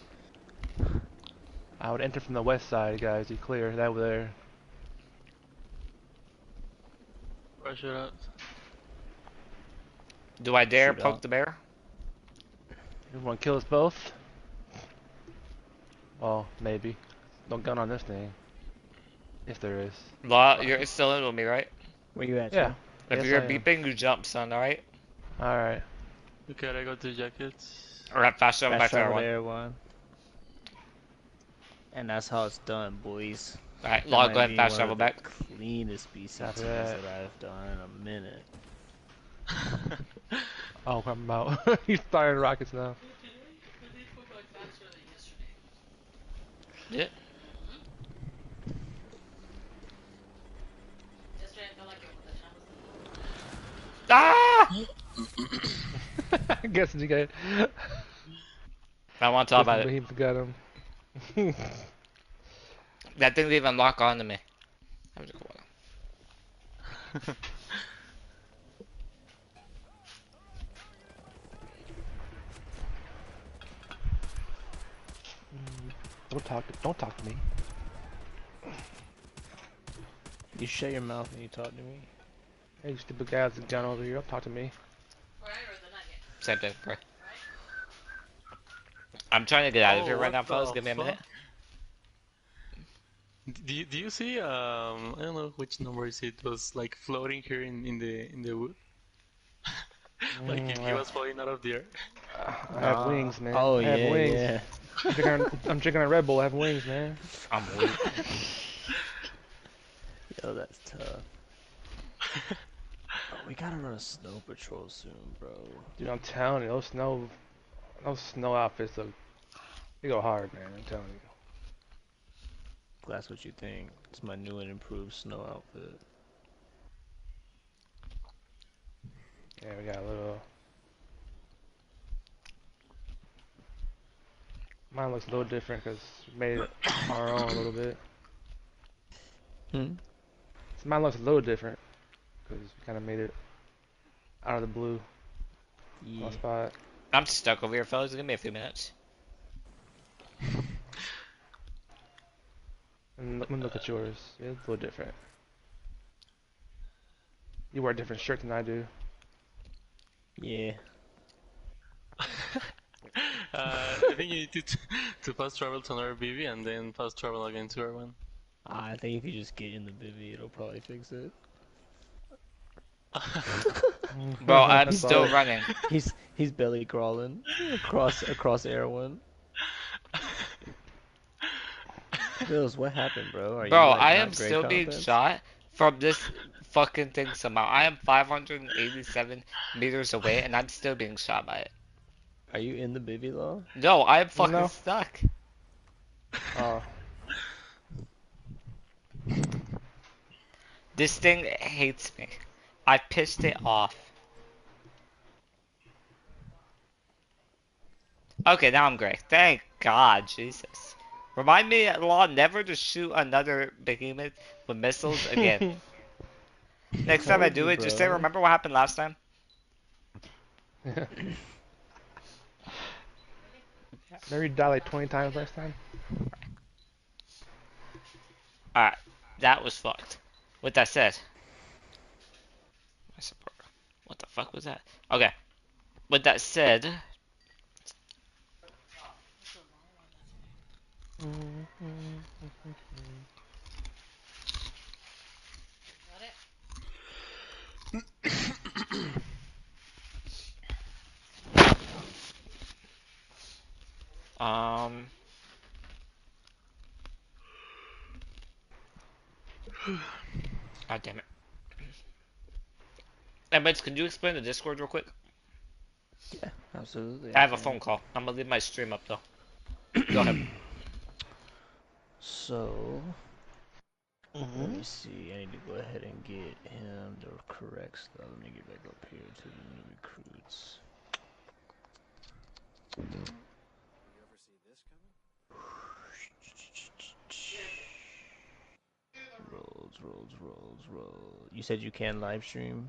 I would enter from the west side, guys. You clear that over there. rush it out. Do I dare Shoot poke out. the bear? You want to kill us both? Well, maybe. Don't gun on this thing. If there is. Law, you're still in with me, right? Where you at, Yeah. Joe? If Yes, you're I am. beeping, you jump, son, alright? Alright. Okay, I got the jackets. Alright, fast travel back Fast to Air travel 1. to Air 1. And that's how it's done, boys. Alright, That Law, might go ahead be and fast one travel of the back. cleanest BCTs Copy that. that I've done in a minute. Oh, I'm out. He's firing rockets now. Yeah. Ah! I guess you got. I want to talk Guess the about it. behemoth got him. That didn't even lock onto me. That was a cool one. Don't talk to me. You shut your mouth when you talk to me. Hey, you stupid guy with the gun over here. Don't talk to me. Same thing, bro. I'm trying to get out of Oh, here right what now, fellas. the Give me a minute. fuck? Do you see I don't know which number is it was like floating here in the wood like if he Uh, was falling out of the air. I have Nah. wings, man. Oh I have yeah, wings. yeah. I'm drinking a Red Bull. I have wings, man. I'm weak. Yo, that's tough. Oh, we gotta run a snow patrol soon, bro. Dude, I'm telling you, those snow outfits, they go hard, man. I'm telling you. That's what you think. It's my new and improved snow outfit. Yeah, we got a little. Mine looks a little different because we made it our own a little bit. Hmm? So mine looks a little different because we kind of made it out of the blue on Yeah. the spot. I'm stuck over here, fellas. Give me a few minutes. And look at yours. Yeah, it's a little different. You wear a different shirt than I do. Yeah. I think you need to fast travel to another BB and then fast travel again to our one. I think if you just get in the bivy, it'll probably fix it. Bro, I'm He's still belly, running. he's belly crawling across air one. Bills, what happened, bro? Are you Bro, like I am not great still being confidence? shot from this fucking thing somehow. I am 587 meters away and I'm still being shot by it. Are you in the bivy though? No, I am fucking No. stuck. Oh, This thing hates me. I pissed it off. Okay, now I'm great. Thank God, Jesus. Remind me, Law, never to shoot another behemoth with missiles again. Next time I Told do you, it, just say, bro. remember what happened last time? maybe you died like 20 times last time. Alright, that was fucked. With that said, my support. What the fuck was that? Okay, with that said, um, god damn it. Hey, Mitch, can you explain the Discord real quick? Yeah, absolutely. I I have a can. phone call. I'm gonna leave my stream up though. Go ahead. So, let Mm-hmm. me see. I need to go ahead and get him the correct stuff. Let me get back up here to the new recruits. Rolls. You said you can live stream?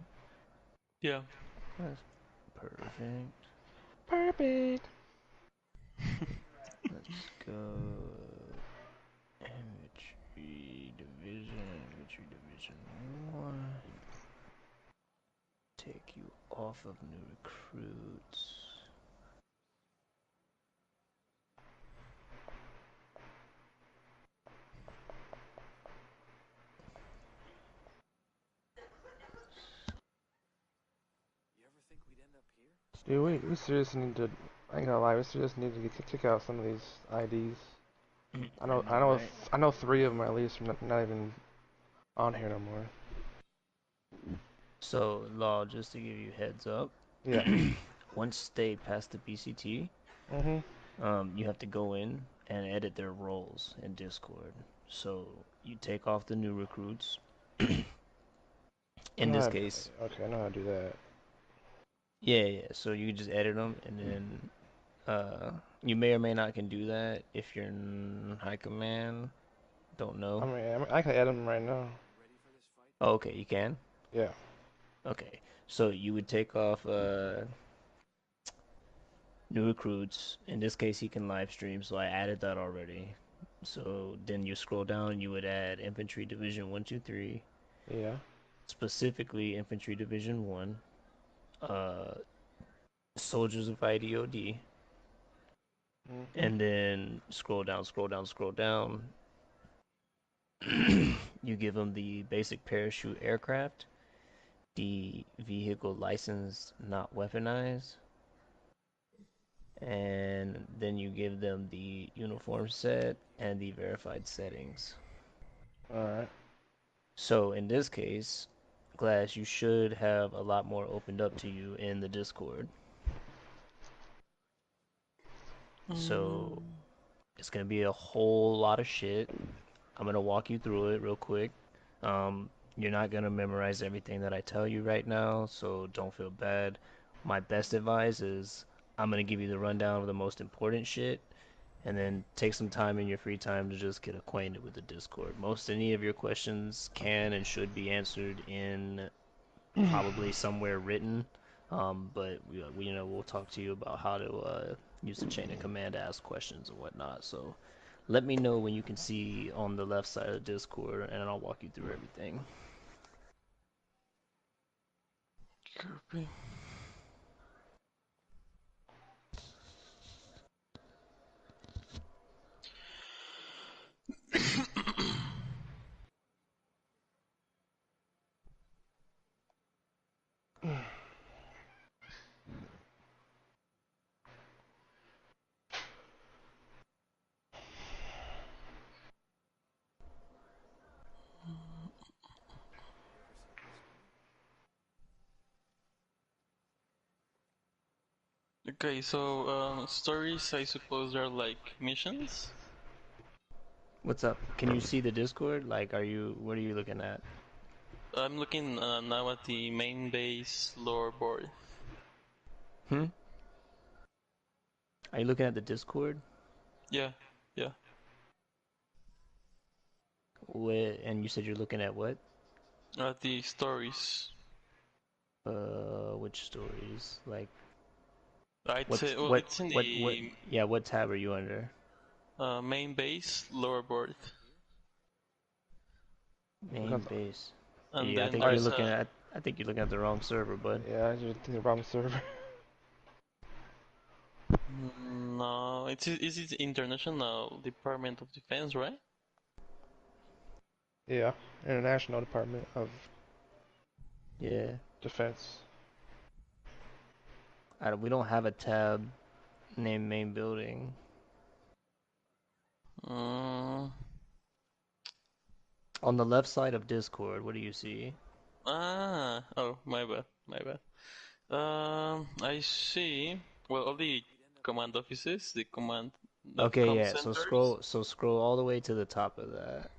Yeah. That's perfect. Perfect. Let's go. Infantry division 1. Take you off of new recruits. Dude, we seriously need to. I ain't gonna lie, we seriously need to kick out some of these IDs. I know, I know, Right? I know 3 of them at least are not even on here no more. So, Law, just to give you heads up, Yeah. once they pass the BCT, Mhm. you have to go in and edit their roles in Discord. So you take off the new recruits. I In know this how, case, okay, I know how to do that. yeah, yeah. So you can just edit them, and then you may or may not can do that if you're in high command. Don't know. I can add them right now. Oh, okay, you can. Yeah. Okay, so you would take off new recruits. In this case, he can live stream, so I added that already. So then you scroll down, you would add Infantry Division 123, Yeah. specifically Infantry Division 1, uh, Soldiers of IDOD, Mhm. and then scroll down, scroll down, scroll down. You give them the basic parachute aircraft, the vehicle license not weaponized, and then you give them the uniform set and the verified settings. All right. So in this case, Glass, you should have a lot more opened up to you in the Discord. So Mm. it's gonna be a whole lot of shit. I'm gonna walk you through it real quick. You're not gonna memorize everything that I tell you right now, so don't feel bad. My best advice is I'm gonna give you the rundown of the most important shit, and then take some time in your free time to just get acquainted with the Discord. Most any of your questions can and should be answered in probably somewhere written. But we'll talk to you about how to use the chain of command to ask questions and whatnot. So let me know when you can see on the left side of the Discord, and I'll walk you through everything. Copy. Okay, so stories, I suppose, are like missions. What's up? Can you see the Discord? Like, what are you looking at? I'm looking now at the main base lore board. Hmm? Are you looking at the Discord? Yeah, yeah. And you said you're looking at what? The stories. Which stories? Like, I'd what's say, well, what it's in what? the Yeah, what tab are you under? main base lore board, Main Because base. and Yeah, then I there's I think you're looking at the wrong server, bud. yeah, I just think the wrong server. no, is it International Department of Defense, right? Yeah. International Department of Yeah. Defense. We don't have a tab named main building. Uh, On the left side of Discord, what do you see? oh, my bad, my bad. I see. Well, all the command offices, the Okay, comm yeah. So centers. scroll all the way to the top of that.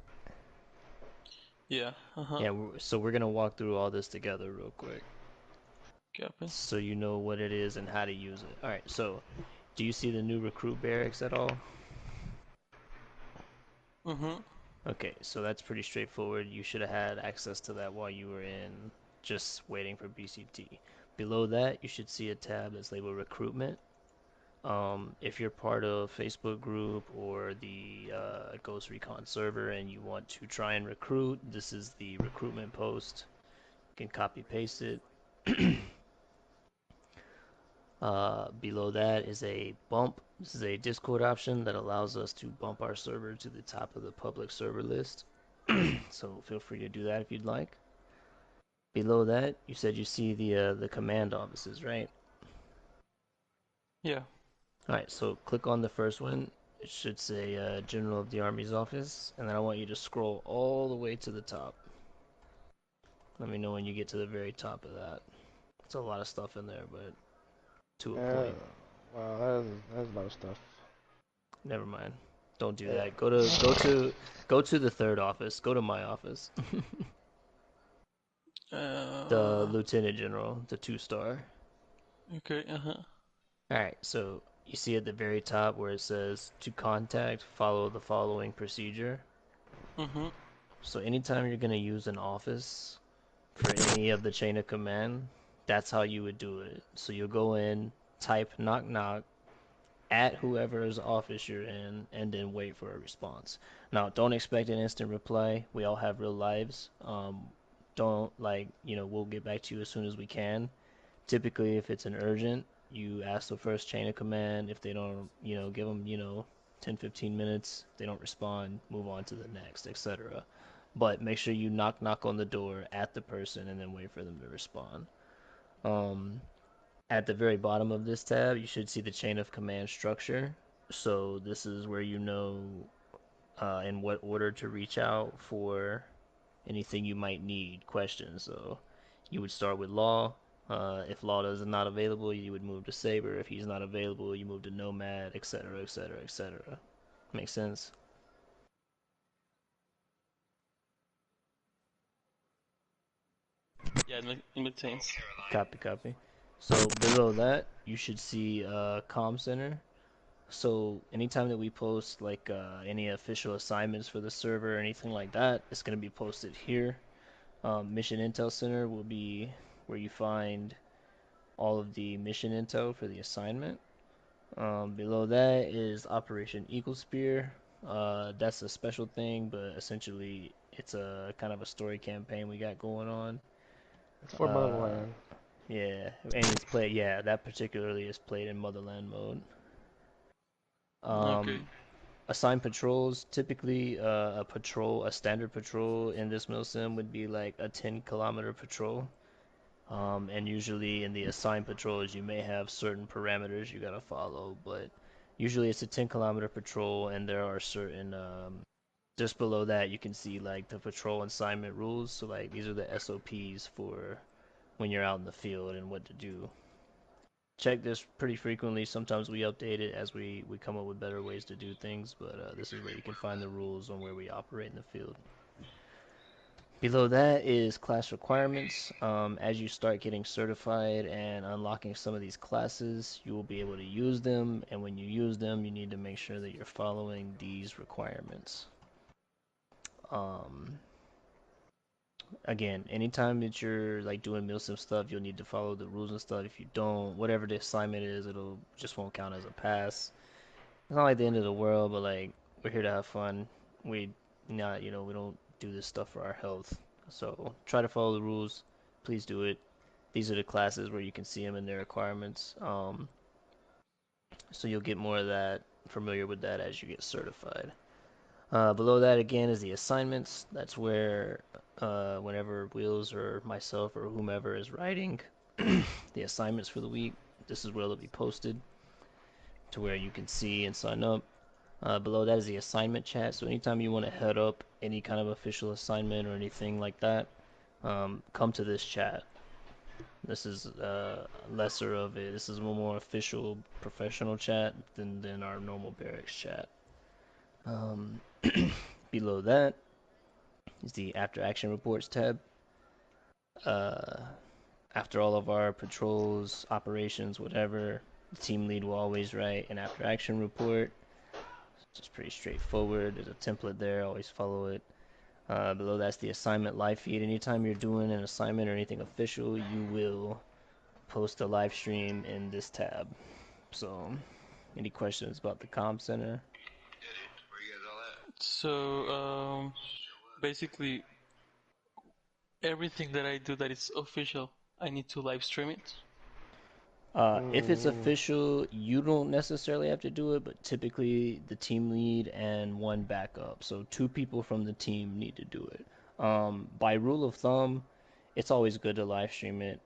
Yeah, uh-huh. Yeah, so we're gonna walk through all this together real quick, Copy. so you know what it is and how to use it. All right. So, do you see the new recruit barracks at all? Mm-hmm. Okay, so that's pretty straightforward. You should have had access to that while you were in, just waiting for BCT. Below that, you should see a tab that's labeled recruitment. If you're part of Facebook group or the Ghost Recon server and you want to try and recruit, this is the recruitment post. You can copy paste it. Below that is a bump. This is a Discord option that allows us to bump our server to the top of the public server list. So feel free to do that if you'd like. Below that, you said you see the command offices, right? Yeah. All right, so click on the first one. It should say General of the Army's office, and then I want you to scroll all the way to the top. Let me know when you get to the very top of that. It's a lot of stuff in there, but to a Yeah. point. Wow, that's a lot of stuff. Never mind. Don't do Uh, that. Go to the third office. Go to my office. The Uh, Lieutenant General, the 2-star. okay, uh-huh. All right, so you see at the very top where it says to contact, follow the following procedure. Mm-hmm. So anytime you're gonna use an office for any of the chain of command, that's how you would do it. So you'll go in, type knock knock at whoever's office you're in, and then wait for a response. Now, don't expect an instant reply. We all have real lives. Don't like, we'll get back to you as soon as we can. Typically, if it's an urgent, you ask the first chain of command. If they don't, give them, 10, 15 minutes. If they don't respond, move on to the next, etc. But make sure you knock knock on the door at the person and then wait for them to respond. Um, at the very bottom of this tab, you should see the chain of command structure. So this is where you know in what order to reach out for anything you might need questions. So you would start with Law. If Law is not available, you would move to Saber. If he's not available, you move to Nomad, etc., etc., etc. Make sense? Yeah, it makes sense. Copy, copy. So below that, you should see Comm Center. So anytime that we post like any official assignments for the server or anything like that, it's going to be posted here. Mission Intel Center will be where you find all of the mission intel for the assignment. Below that is Operation Eagle Spear. That's a special thing, but essentially it's a kind of a story campaign we got going on. It's for Uh, Motherland. yeah, and it's played. Yeah, that particularly is played in Motherland mode. Um, Okay. Assigned patrols, typically a standard patrol in this milsim would be like a 10-kilometer patrol. And usually in the assigned patrols, you may have certain parameters you gotta follow, but usually it's a 10-kilometer patrol, and there are certain, just below that, you can see like the patrol assignment rules. So like these are the SOPs for when you're out in the field and what to do. Check this pretty frequently. Sometimes we update it as we come up with better ways to do things, but this is where you can find the rules on where we operate in the field. Below that is class requirements. As you start getting certified and unlocking some of these classes, you will be able to use them, and when you use them, you need to make sure that you're following these requirements. Um, Again, anytime that you're like doing milsim stuff, you'll need to follow the rules and stuff. If you don't, whatever the assignment is, it'll just won't count as a pass. It's not like the end of the world, but like we're here to have fun. We not, we don't do this stuff for our health. So try to follow the rules. Please do it. These are the classes where you can see them in their requirements. So you'll get more of that, familiar with that as you get certified. Below that again is the assignments. That's where whenever Wheels or myself or whomever is writing the assignments for the week, this is where they'll be posted to where you can see and sign up. Below that is the assignment chat. So anytime you want to head up any kind of official assignment or anything like that, come to this chat. This is lesser of it. This is a more official, professional chat than our normal barracks chat. Um, Below that is the after action reports tab. Uh, After all of our patrols, operations, whatever, the team lead will always write an after action report. It's just pretty straightforward. There's a template there. Always follow it. Below that's the assignment live feed. Anytime you're doing an assignment or anything official, you will post a live stream in this tab. So, any questions about the comm center? So, basically, everything that I do that is official, I need to live stream it. If it's Mm, official, you don't necessarily have to do it, but typically the team lead and one backup. So two people from the team need to do it. By rule of thumb, it's always good to live stream it.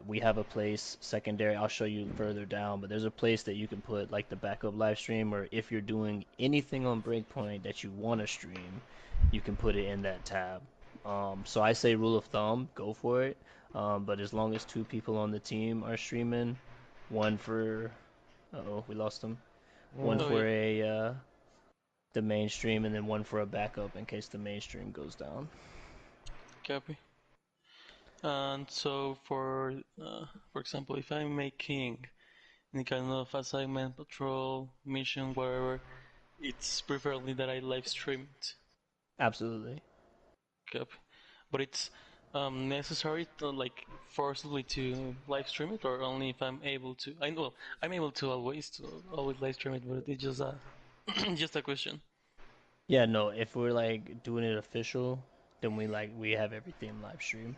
We have a place secondary. I'll show you further down, but there's a place that you can put like the backup live stream, or if you're doing anything on Breakpoint that you want to stream, you can put it in that tab. So I say rule of thumb, go for it. But as long as two people on the team are streaming, one for, uh-oh, we lost him. One mm. Oh for yeah. a the mainstream, and then one for a backup in case the mainstream goes down. Copy. And so for example, if I'm making any kind of assignment, patrol, mission, whatever, it's preferably that I live stream it. Absolutely. Copy. But it's necessary to like forcibly to live stream it, or only if I'm able to. I know I'm able to always live stream it, but it's just a just a question. Yeah, no, if we're like doing it official, then we have everything live stream.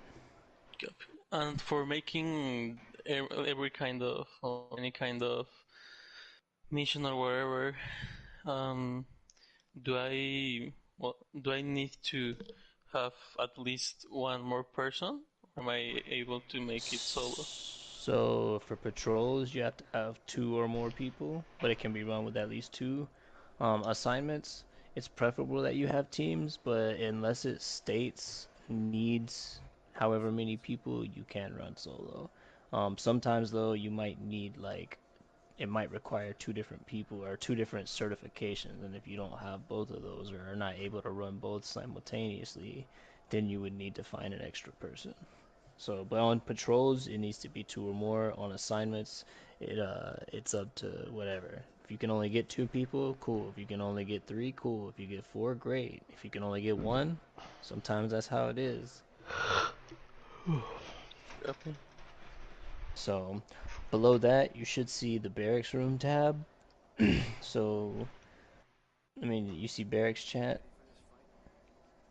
Copy. And for making every kind of or any kind of mission or whatever, um, do I need to have at least one more person? Or am I able to make it solo? So for patrols, you have to have two or more people, but it can be run with at least two. Assignments, it's preferable that you have teams, but unless it states needs however many people, you can run solo. Sometimes though, you might need like it might require two different people or two different certifications, and if you don't have both of those or are not able to run both simultaneously, then you would need to find an extra person. So, but on patrols, it needs to be two or more. On assignments, it's up to whatever. If you can only get two people, cool. If you can only get three, cool. If you get four, great. If you can only get one, sometimes that's how it is. Copy. So, below that, you should see the barracks room tab. So, I mean, you see barracks chat.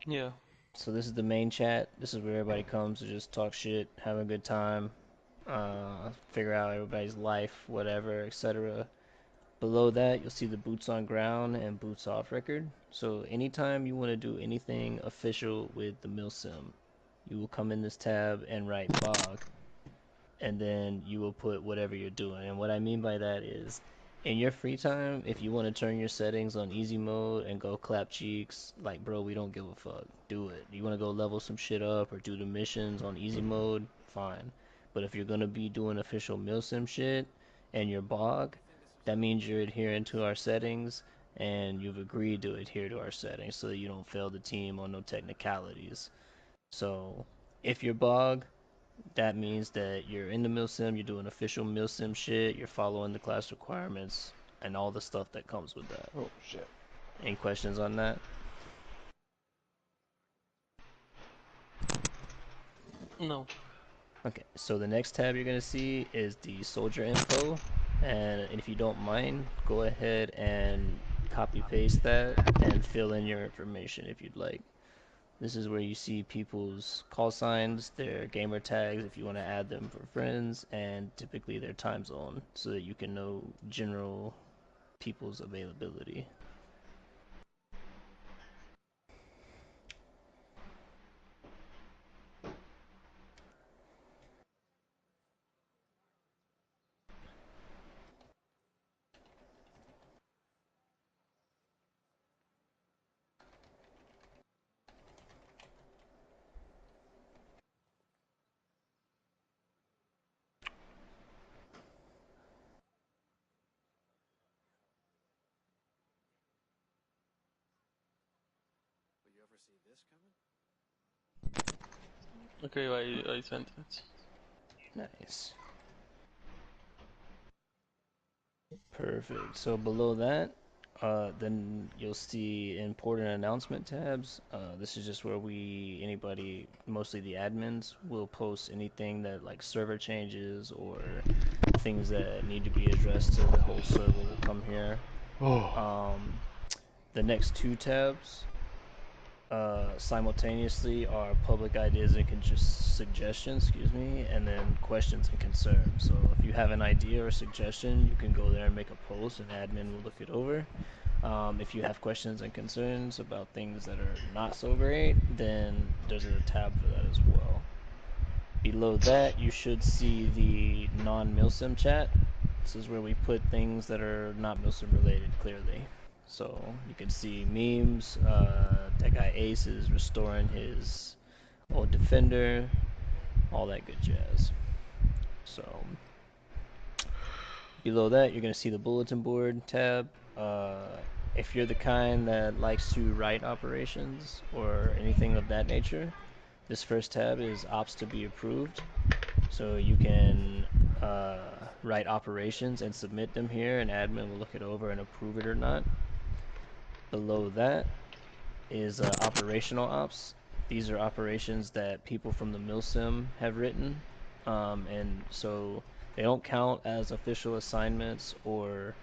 Yeah. So this is the main chat. This is where everybody comes to just talk shit, have a good time, figure out everybody's life, whatever, etc. Below that, you'll see the boots on ground and boots off record. So anytime you want to do anything official with the milsim, you will come in this tab and write bog, and then you will put whatever you're doing. And what I mean by that is, in your free time, if you want to turn your settings on easy mode and go clap cheeks, like bro, we don't give a fuck. Do it. You want to go level some shit up or do the missions on easy mode, fine. But if you're gonna be doing official milsim shit and you're bog, that means you're adhering to our settings and you've agreed to adhere to our settings so that you don't fail the team on no technicalities. So if you're bog, that means that you're in the milsim, you're doing official milsim shit, you're following the class requirements, and all the stuff that comes with that. Oh shit. Any questions on that? No. Okay, so the next tab you're gonna see is the soldier info, and if you don't mind, go ahead and copy paste that and fill in your information if you'd like. This is where you see people's call signs, their gamer tags if you want to add them for friends, and typically their time zone so that you can know general people's availability. Okay, I sent it. Nice. Perfect. So below that, then you'll see important announcement tabs. This is just where anybody, mostly the admins, will post anything that like server changes or things that need to be addressed to the whole server will come here. Oh. Um, the next two tabs simultaneously are public ideas and just suggestions, excuse me, and then questions and concerns. So if you have an idea or suggestion, you can go there and make a post, and admin will look it over. If you have questions and concerns about things that are not so great, then there's a tab for that as well. Below that, you should see the non-milsim chat. This is where we put things that are not milsim related clearly. So you can see memes. That guy Ace is restoring his old defender, all that good jazz. So below that, you're gonna see the bulletin board tab. If you're the kind that likes to write operations or anything of that nature, this first tab is ops to be approved. So you can write operations and submit them here, and admin will look it over and approve it or not. Below that is operational ops. These are operations that people from the milsim have written, and so they don't count as official assignments or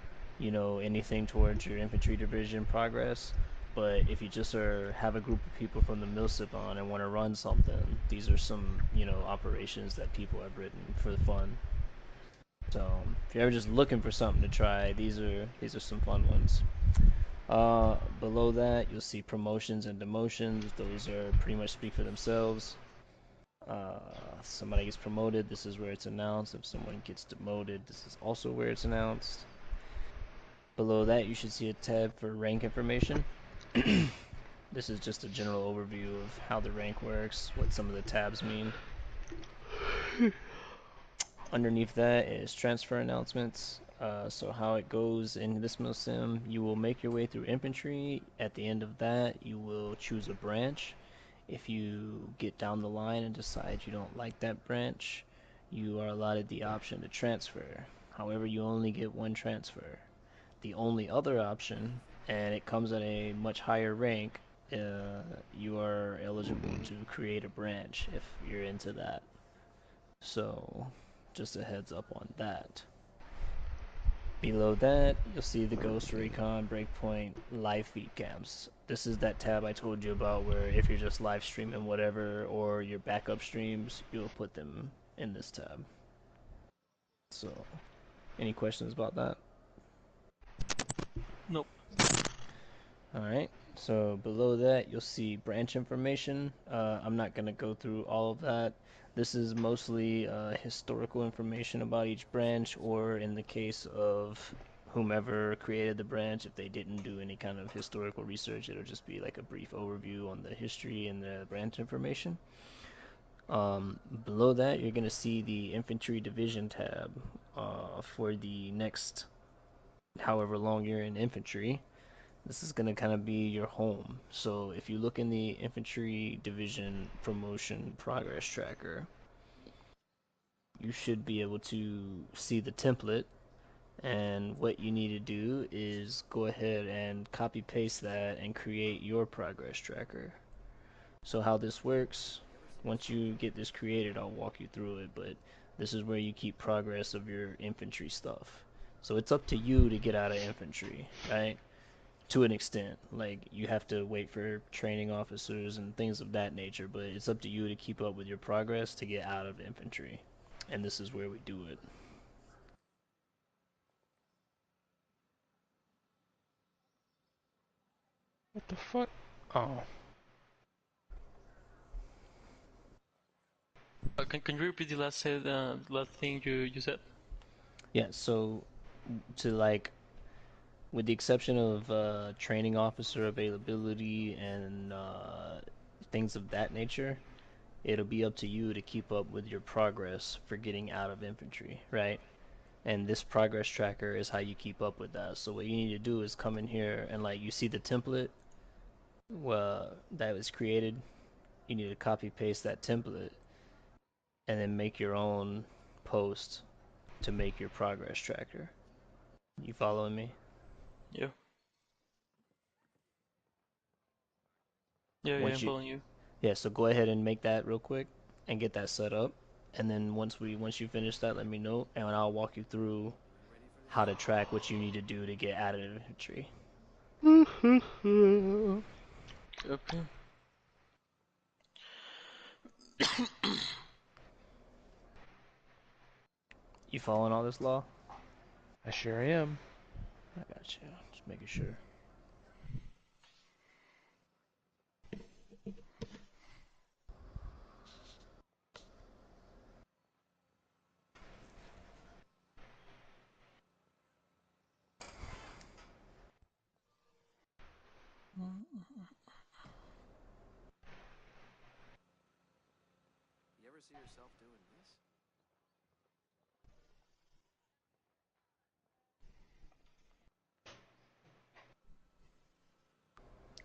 anything towards your infantry division progress. But if you just have a group of people from the milsim on and want to run something, these are some operations that people have written for fun. So if you're ever just looking for something to try, these are some fun ones. Below that, you'll see promotions and demotions. Those are pretty much speak for themselves. Somebody gets promoted, this is where it's announced. If someone gets demoted, this is also where it's announced. Below that, you should see a tab for rank information. This is just a general overview of how the rank works, what some of the tabs mean. Underneath that is transfer announcements. So how it goes in this milsim, you will make your way through infantry. At the end of that, you will choose a branch. If you get down the line and decide you don't like that branch, you are allotted the option to transfer. However, you only get one transfer. The only other option, and it comes at a much higher rank, you are eligible to create a branch if you're into that. So, just a heads up on that. Below that, you'll see the Ghost Recon Breakpoint live feed cams. This is that tab I told you about where if you're just live streaming whatever or your backup streams, you'll put them in this tab. So, any questions about that? Nope. Alright, so below that you'll see branch information. I'm not going to go through all of that. This is mostly historical information about each branch, or in the case of whomever created the branch, if they didn't do any kind of historical research, it'll just be like a brief overview on the history and the branch information. Below that, you're going to see the infantry division tab for the next however long you're in infantry. This is going to kind of be your home. So if you look in the infantry division promotion progress tracker, you should be able to see the template, and what you need to do is go ahead and copy paste that and create your progress tracker. So how this works, once you get this created, I'll walk you through it, but this is where you keep progress of your infantry stuff. So it's up to you to get out of infantry, right? To an extent, like you have to wait for training officers and things of that nature, but it's up to you to keep up with your progress to get out of infantry, and this is where we do it. What the fuck? Oh. Can you repeat the last thing you said? Yeah, so to like, with the exception of training officer availability and things of that nature, it'll be up to you to keep up with your progress for getting out of infantry, right? And this progress tracker is how you keep up with that. So what you need to do is come in here and like you see the template that was created. You need to copy paste that template and then make your own post to make your progress tracker. You following me? Yeah. Yeah, I'm Once you following you. Yeah, so go ahead and make that real quick and get that set up. And then once you finish that, let me know and I'll walk you through how to track what you need to do to get out of infantry. Okay. You following all this law? I sure am. I got you. Just making sure. You ever see yourself doing this?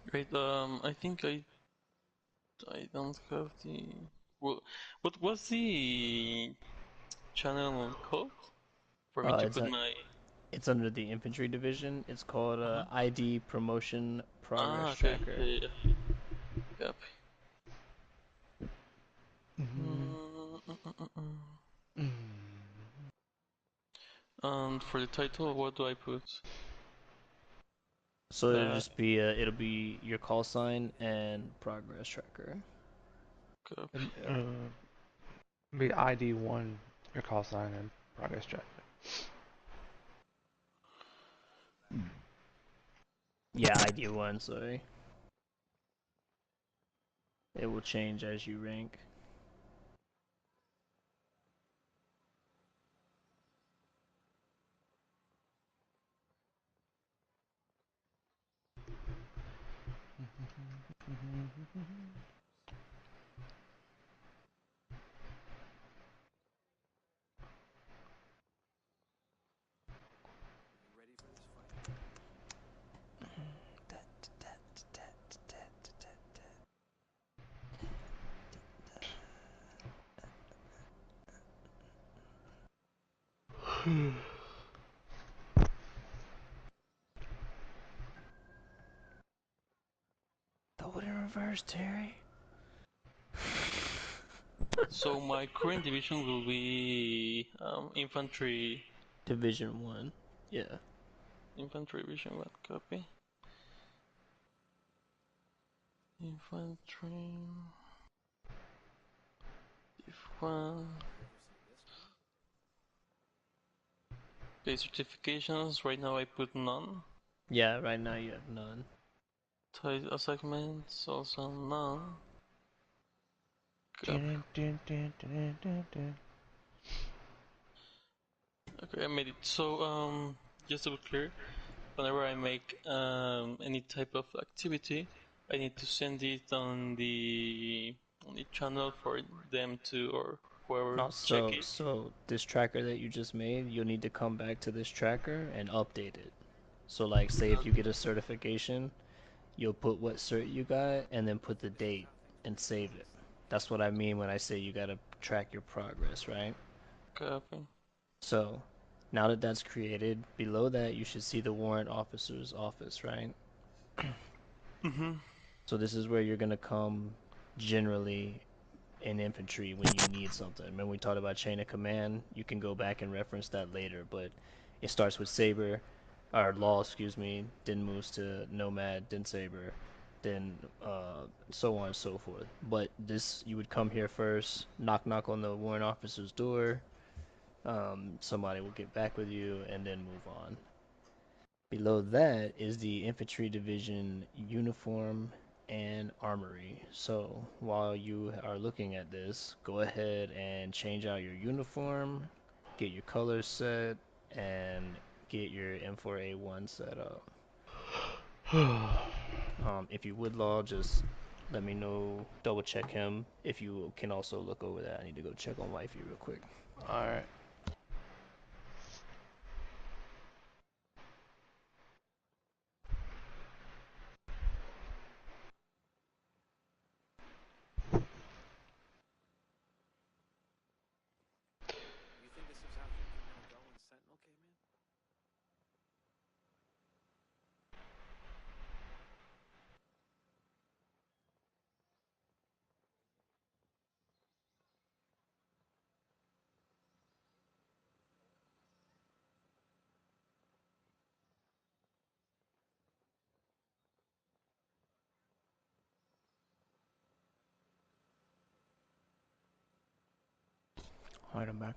Great. I think I don't have the. Well, what was the channel called for me to It's put a, my? it's under the infantry division. It's called Uh-huh. ID Promotion Progress Okay. Tracker. Yeah, yeah. Copy. Mhm. Mm, mm, mm, mm, mm. Mm. And for the title, what do I put? So That it'll be your call sign and progress tracker. copy. Be ID1, your call sign and progress track. Yeah, ID one. Sorry, it will change as you rank. You ready for this fight? Throw it in reverse, Terry. So my current division will be infantry. Division one. Yeah. Infantry division one. Copy. Infantry. If one. You ever see this, man? Okay, certifications. Right now I put none. Yeah. Right now you have none. Tied assignments also none. Copy. Dun, dun, dun, dun, dun, dun. Okay, I made it. So just to be clear, whenever I make any type of activity, I need to send it on the channel for them to or whoever No, check so it. so this tracker that you just made, you'll need to come back to this tracker and update it. So like say if you get a certification, you'll put what cert you got and then put the This is date how things and work in save it. Destiny. That's what I mean when I say you gotta track your progress, right? Copy. So now that that's created, below that you should see the warrant officer's office, right? Mm-hmm. So this is where you're gonna come generally in infantry when you need something. Remember we talked about chain of command? You can go back and reference that later, but it starts with Saber, or Law, excuse me, then moves to Nomad, then Saber, then so on and so forth. But this, you would come here first, knock knock on the warrant officer's door, somebody will get back with you, and then move on. Below that is the infantry division uniform and armory. So while you are looking at this, go ahead and change out your uniform, get your colors set, and get your M4A1 set up. If you would law, just let me know, double check him. If you can also look over that, I need to go check on wifey real quick. Alright. You think this is how things are gonna go in Sentinel, Caveman? Alright, I'm back.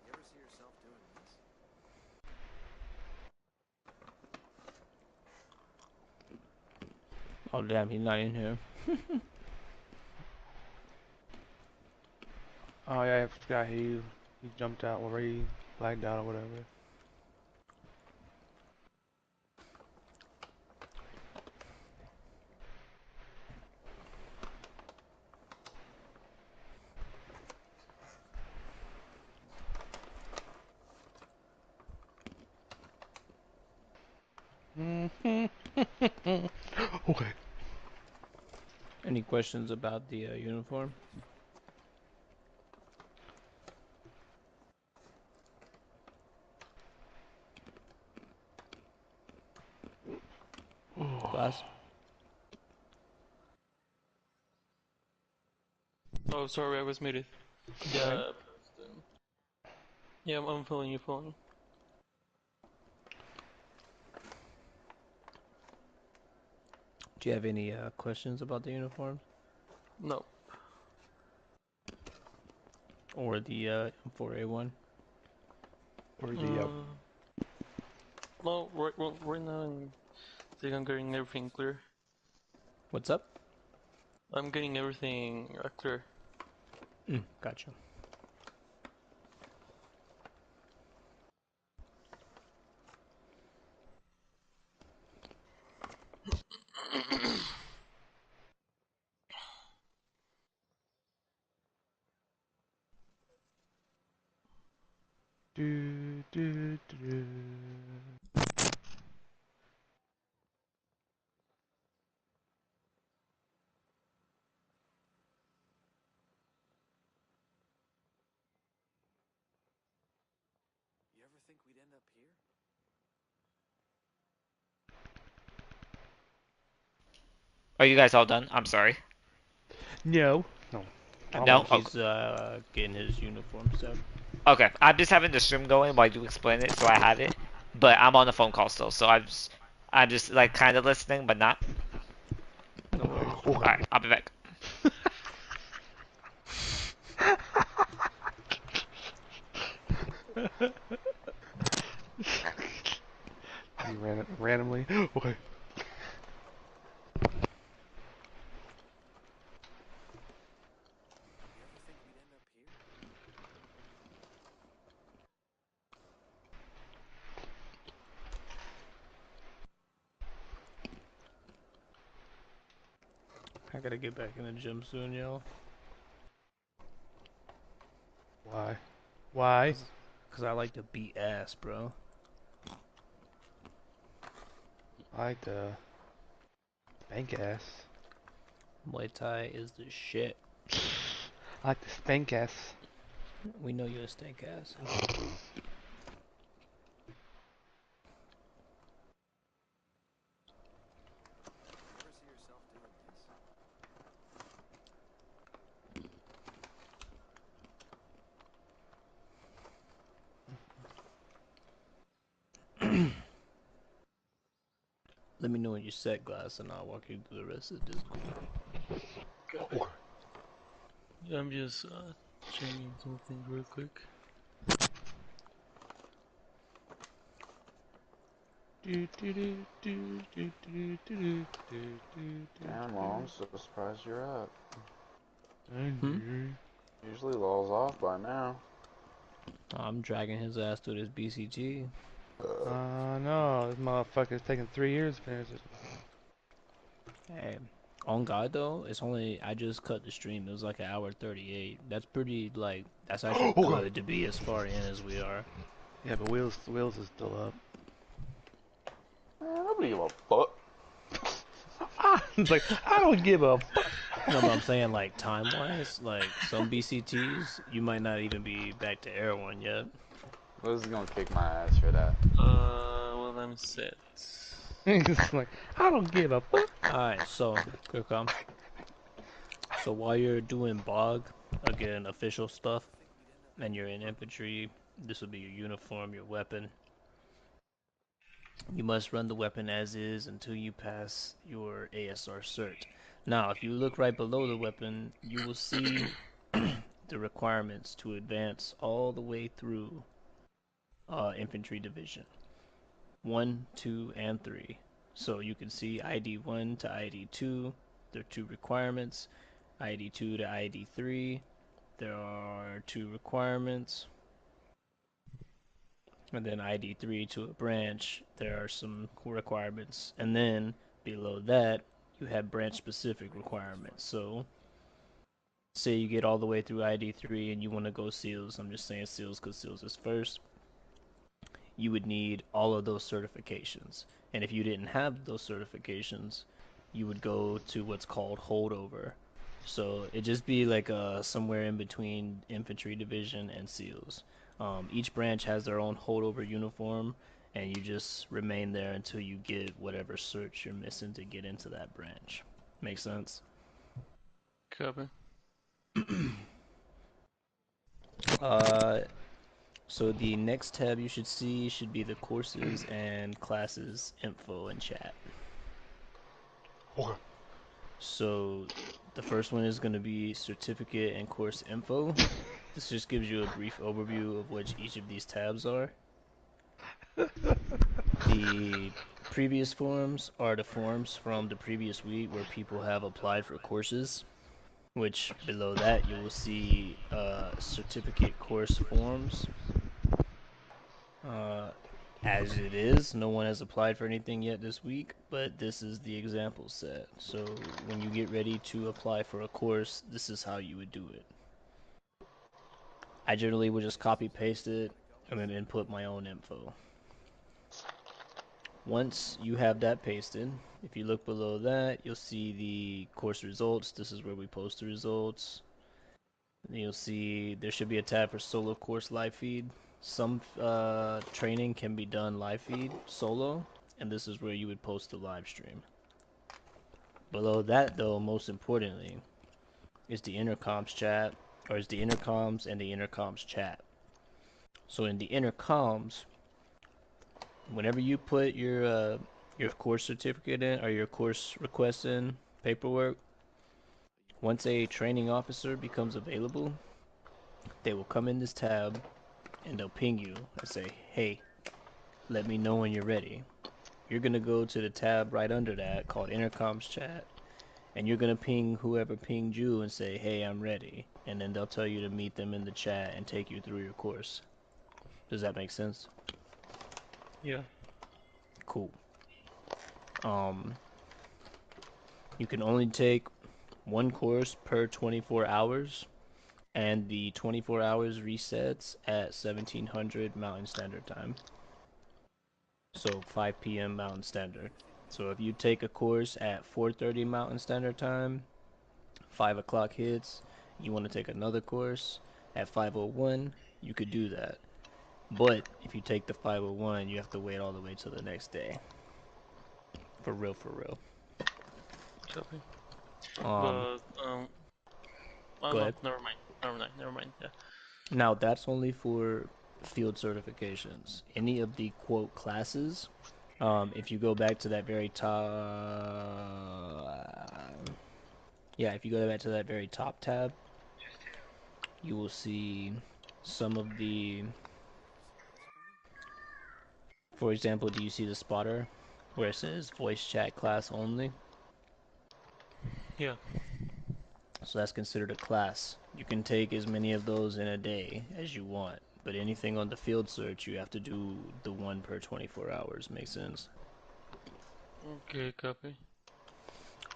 You ever see yourself doing this? Oh damn, he's not in here. Oh yeah, I forgot he jumped out or he blacked out or whatever. Okay. Any questions about the uniform? Class? Oh, sorry, I was muted. Alright. Yeah, yeah, I'm following you, following. Do you have any questions about the uniforms No. or the M4A1? Or the Uh, no, right now I think I'm getting everything clear. What's up? I'm getting everything clear. Gotcha. do do do. You ever think we'd end up here? Are you guys all done? I'm sorry. No. No. I No? think Almost. Okay. he's getting his uniform set. Okay. I'm just having the stream going while you explain it, so I have it. But I'm on the phone call still, so I'm just like kind of listening, but not. No worries. Okay. Alright, I'll be back. You ran it randomly. Okay. You ever think we'd end up here? I gotta get back in the gym soon, yo. Why? Why? Cause I like to beat ass, bro. I like the spank ass. Muay Thai is the shit. I like the spank ass. We know you're a stank ass. You ever see yourself doing this? Let me know when you set glass and I'll walk you through the rest of the Discord. Okay. Yeah, I'm just changing some things real quick. Damn, well, I'm so surprised you're up. Hmm? Usually lolls off by now. I'm dragging his ass through this BCG. No, this motherfucker's taking 3 years to finish it. Hey, on God though, it's only I just cut the stream. It was like 1 hour 38. That's pretty like that's actually Okay. good to be as far in as we are. Yeah, but Wheels is still up. Man, nobody give a fuck. It's like, I don't give a fuck. No, but I'm saying like time wise, like some BCTs, you might not even be back to Air One yet. Liz is gonna kick my ass for that. Well, I'm set. It's like, I don't give a fuck. Alright, so here come. So while you're doing bog, again official stuff, You ever think we'd end up and here? you're in infantry, this will be your uniform, your weapon. You must run the weapon as is until you pass your ASR cert. Now, if you look right below the weapon, you will see the requirements to advance all the way through infantry division 1, 2, and 3. So you can see ID 1 to ID 2, there are two requirements. ID 2 to ID 3, there are two requirements. And then ID 3 to a branch, there are some requirements. And then below that, you have branch specific requirements. So, say you get all the way through ID 3 and you want to go SEALs, I'm just saying SEALs because SEALs is first, you would need all of those certifications. And if you didn't have those certifications, you would go to what's called holdover. So it'd just be like somewhere in between infantry division and SEALs. Each branch has their own holdover uniform, and you just remain there until you get whatever cert you're missing to get into that branch. Make sense? Copy. Uh, so the next tab you should see should be the courses and classes info and chat. Okay. So the first one is going to be certificate and course info. This just gives you a brief overview of what each of these tabs are. The previous forms are the forms from the previous week where people have applied for courses, which below that you will see certificate course forms. As it is, no one has applied for anything yet this week, but this is the example set. So when you get ready to apply for a course, this is how you would do it. I generally would just copy paste it and then input my own info. Once you have that pasted, if you look below that, you'll see the course results. This is where we post the results. And you'll see there should be a tab for solo course live feed. Some training can be done live feed solo, and this is where you would post the live stream. Below that, though, most importantly, is the intercoms chat, or is the intercoms and the intercoms chat. So in the intercoms, whenever you put your course certificate in or your course request in paperwork, once a training officer becomes available, they will come in this tab and they'll ping you and say, hey, let me know when you're ready. You're going to go to the tab right under that called intercoms chat, and you're going to ping whoever pinged you and say, hey, I'm ready. And then they'll tell you to meet them in the chat and take you through your course. Does that make sense? Yeah. Cool. You can only take one course per 24 hours, and the 24 hours resets at 1700 Mountain Standard Time. So 5 p.m. Mountain Standard. So if you take a course at 4:30 Mountain Standard Time, 5 o'clock hits, you want to take another course at 5:01, you could do that. But if you take the 5:01, you have to wait all the way till the next day. For real, for real. Copy. Um, But oh Go no, ahead. never mind. Yeah. Now that's only for field certifications. Any of the quote classes, if you go back to that very top, yeah, if you go back to that very top tab, you will see some of the, for example, do you see the spotter where it says voice chat class only? Yeah. So that's considered a class. You can take as many of those in a day as you want, but anything on the field search, you have to do the one per 24 hours. Makes sense? Okay, copy.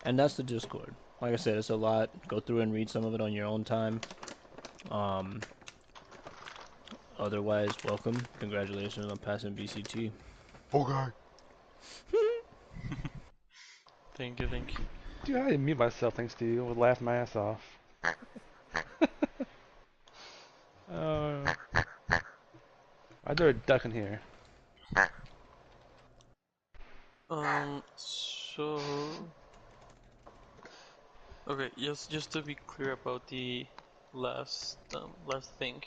And that's the Discord. Like I said, it's a lot. Go through and read some of it on your own time. Um, Otherwise, welcome. Congratulations on passing BCT. Okay. Thank you, thank you. Dude, I didn't mute myself thanks to you. I would laugh my ass off. Uh, I threw a duck in here. So okay, just to be clear about the last thing.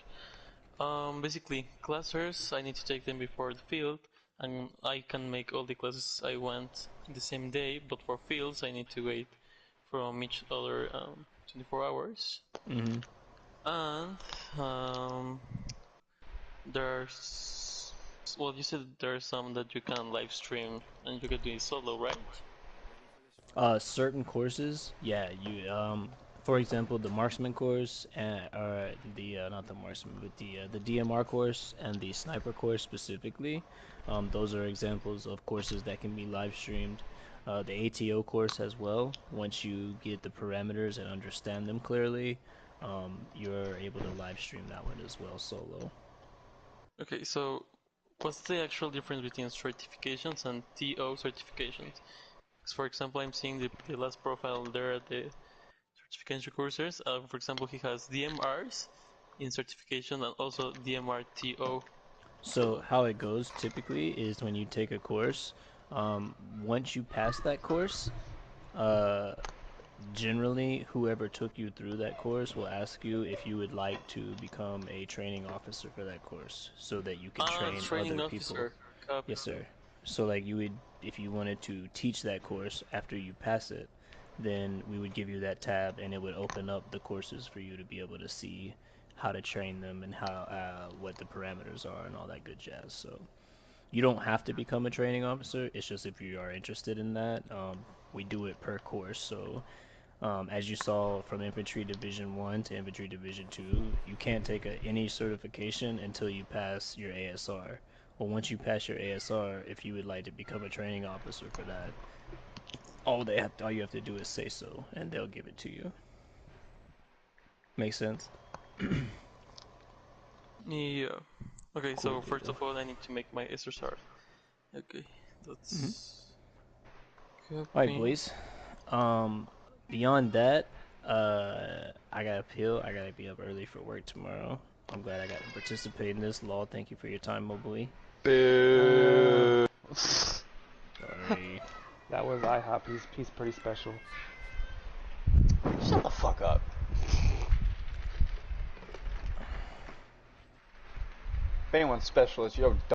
Basically, classes I need to take them before the field, and I can make all the classes I want in the same day. But for fields, I need to wait from each other 24 hours. Mm-hmm. And there's well, you said there's some that you can live stream and you can do it solo, right? Certain courses, yeah, for example, the marksman course, or the not the marksman, but the DMR course and the sniper course specifically, those are examples of courses that can be live streamed. The ATO course as well. Once you get the parameters and understand them clearly, you're able to live stream that one as well solo. Okay, so What's the actual difference between certifications and TO certifications? 'Cause for example, I'm seeing the last profile there at the certification courses. For example, he has DMRs in certification and also DMR TO. So how it goes typically is when you take a course, once you pass that course, uh, generally whoever took you through that course will ask you if you would like to become a training officer for that course so that you can Ah, train training other people. officer. Copy. Yes, sir. So like you would, if you wanted to teach that course after you pass it, then we would give you that tab and it would open up the courses for you to be able to see how to train them and how what the parameters are and all that good jazz. So you don't have to become a training officer. It's just if you are interested in that, we do it per course. So as you saw from Infantry Division 1 to Infantry Division 2, you can't take any certification until you pass your ASR. Well, once you pass your ASR, if you would like to become a training officer for that, all you have to do is say so, and they'll give it to you. Make sense? Yeah. Okay, Cool, so first Diego. of all, I need to make my SSR. Okay, that's All right, copy. boys. Um, Beyond that, I gotta peel. I gotta be up early for work tomorrow. I'm glad I got to participate in this. Law, thank you for your time, Mobley. Boo. Sorry. That was IHOP. He's pretty special. Shut the fuck up. If anyone's special, it's yo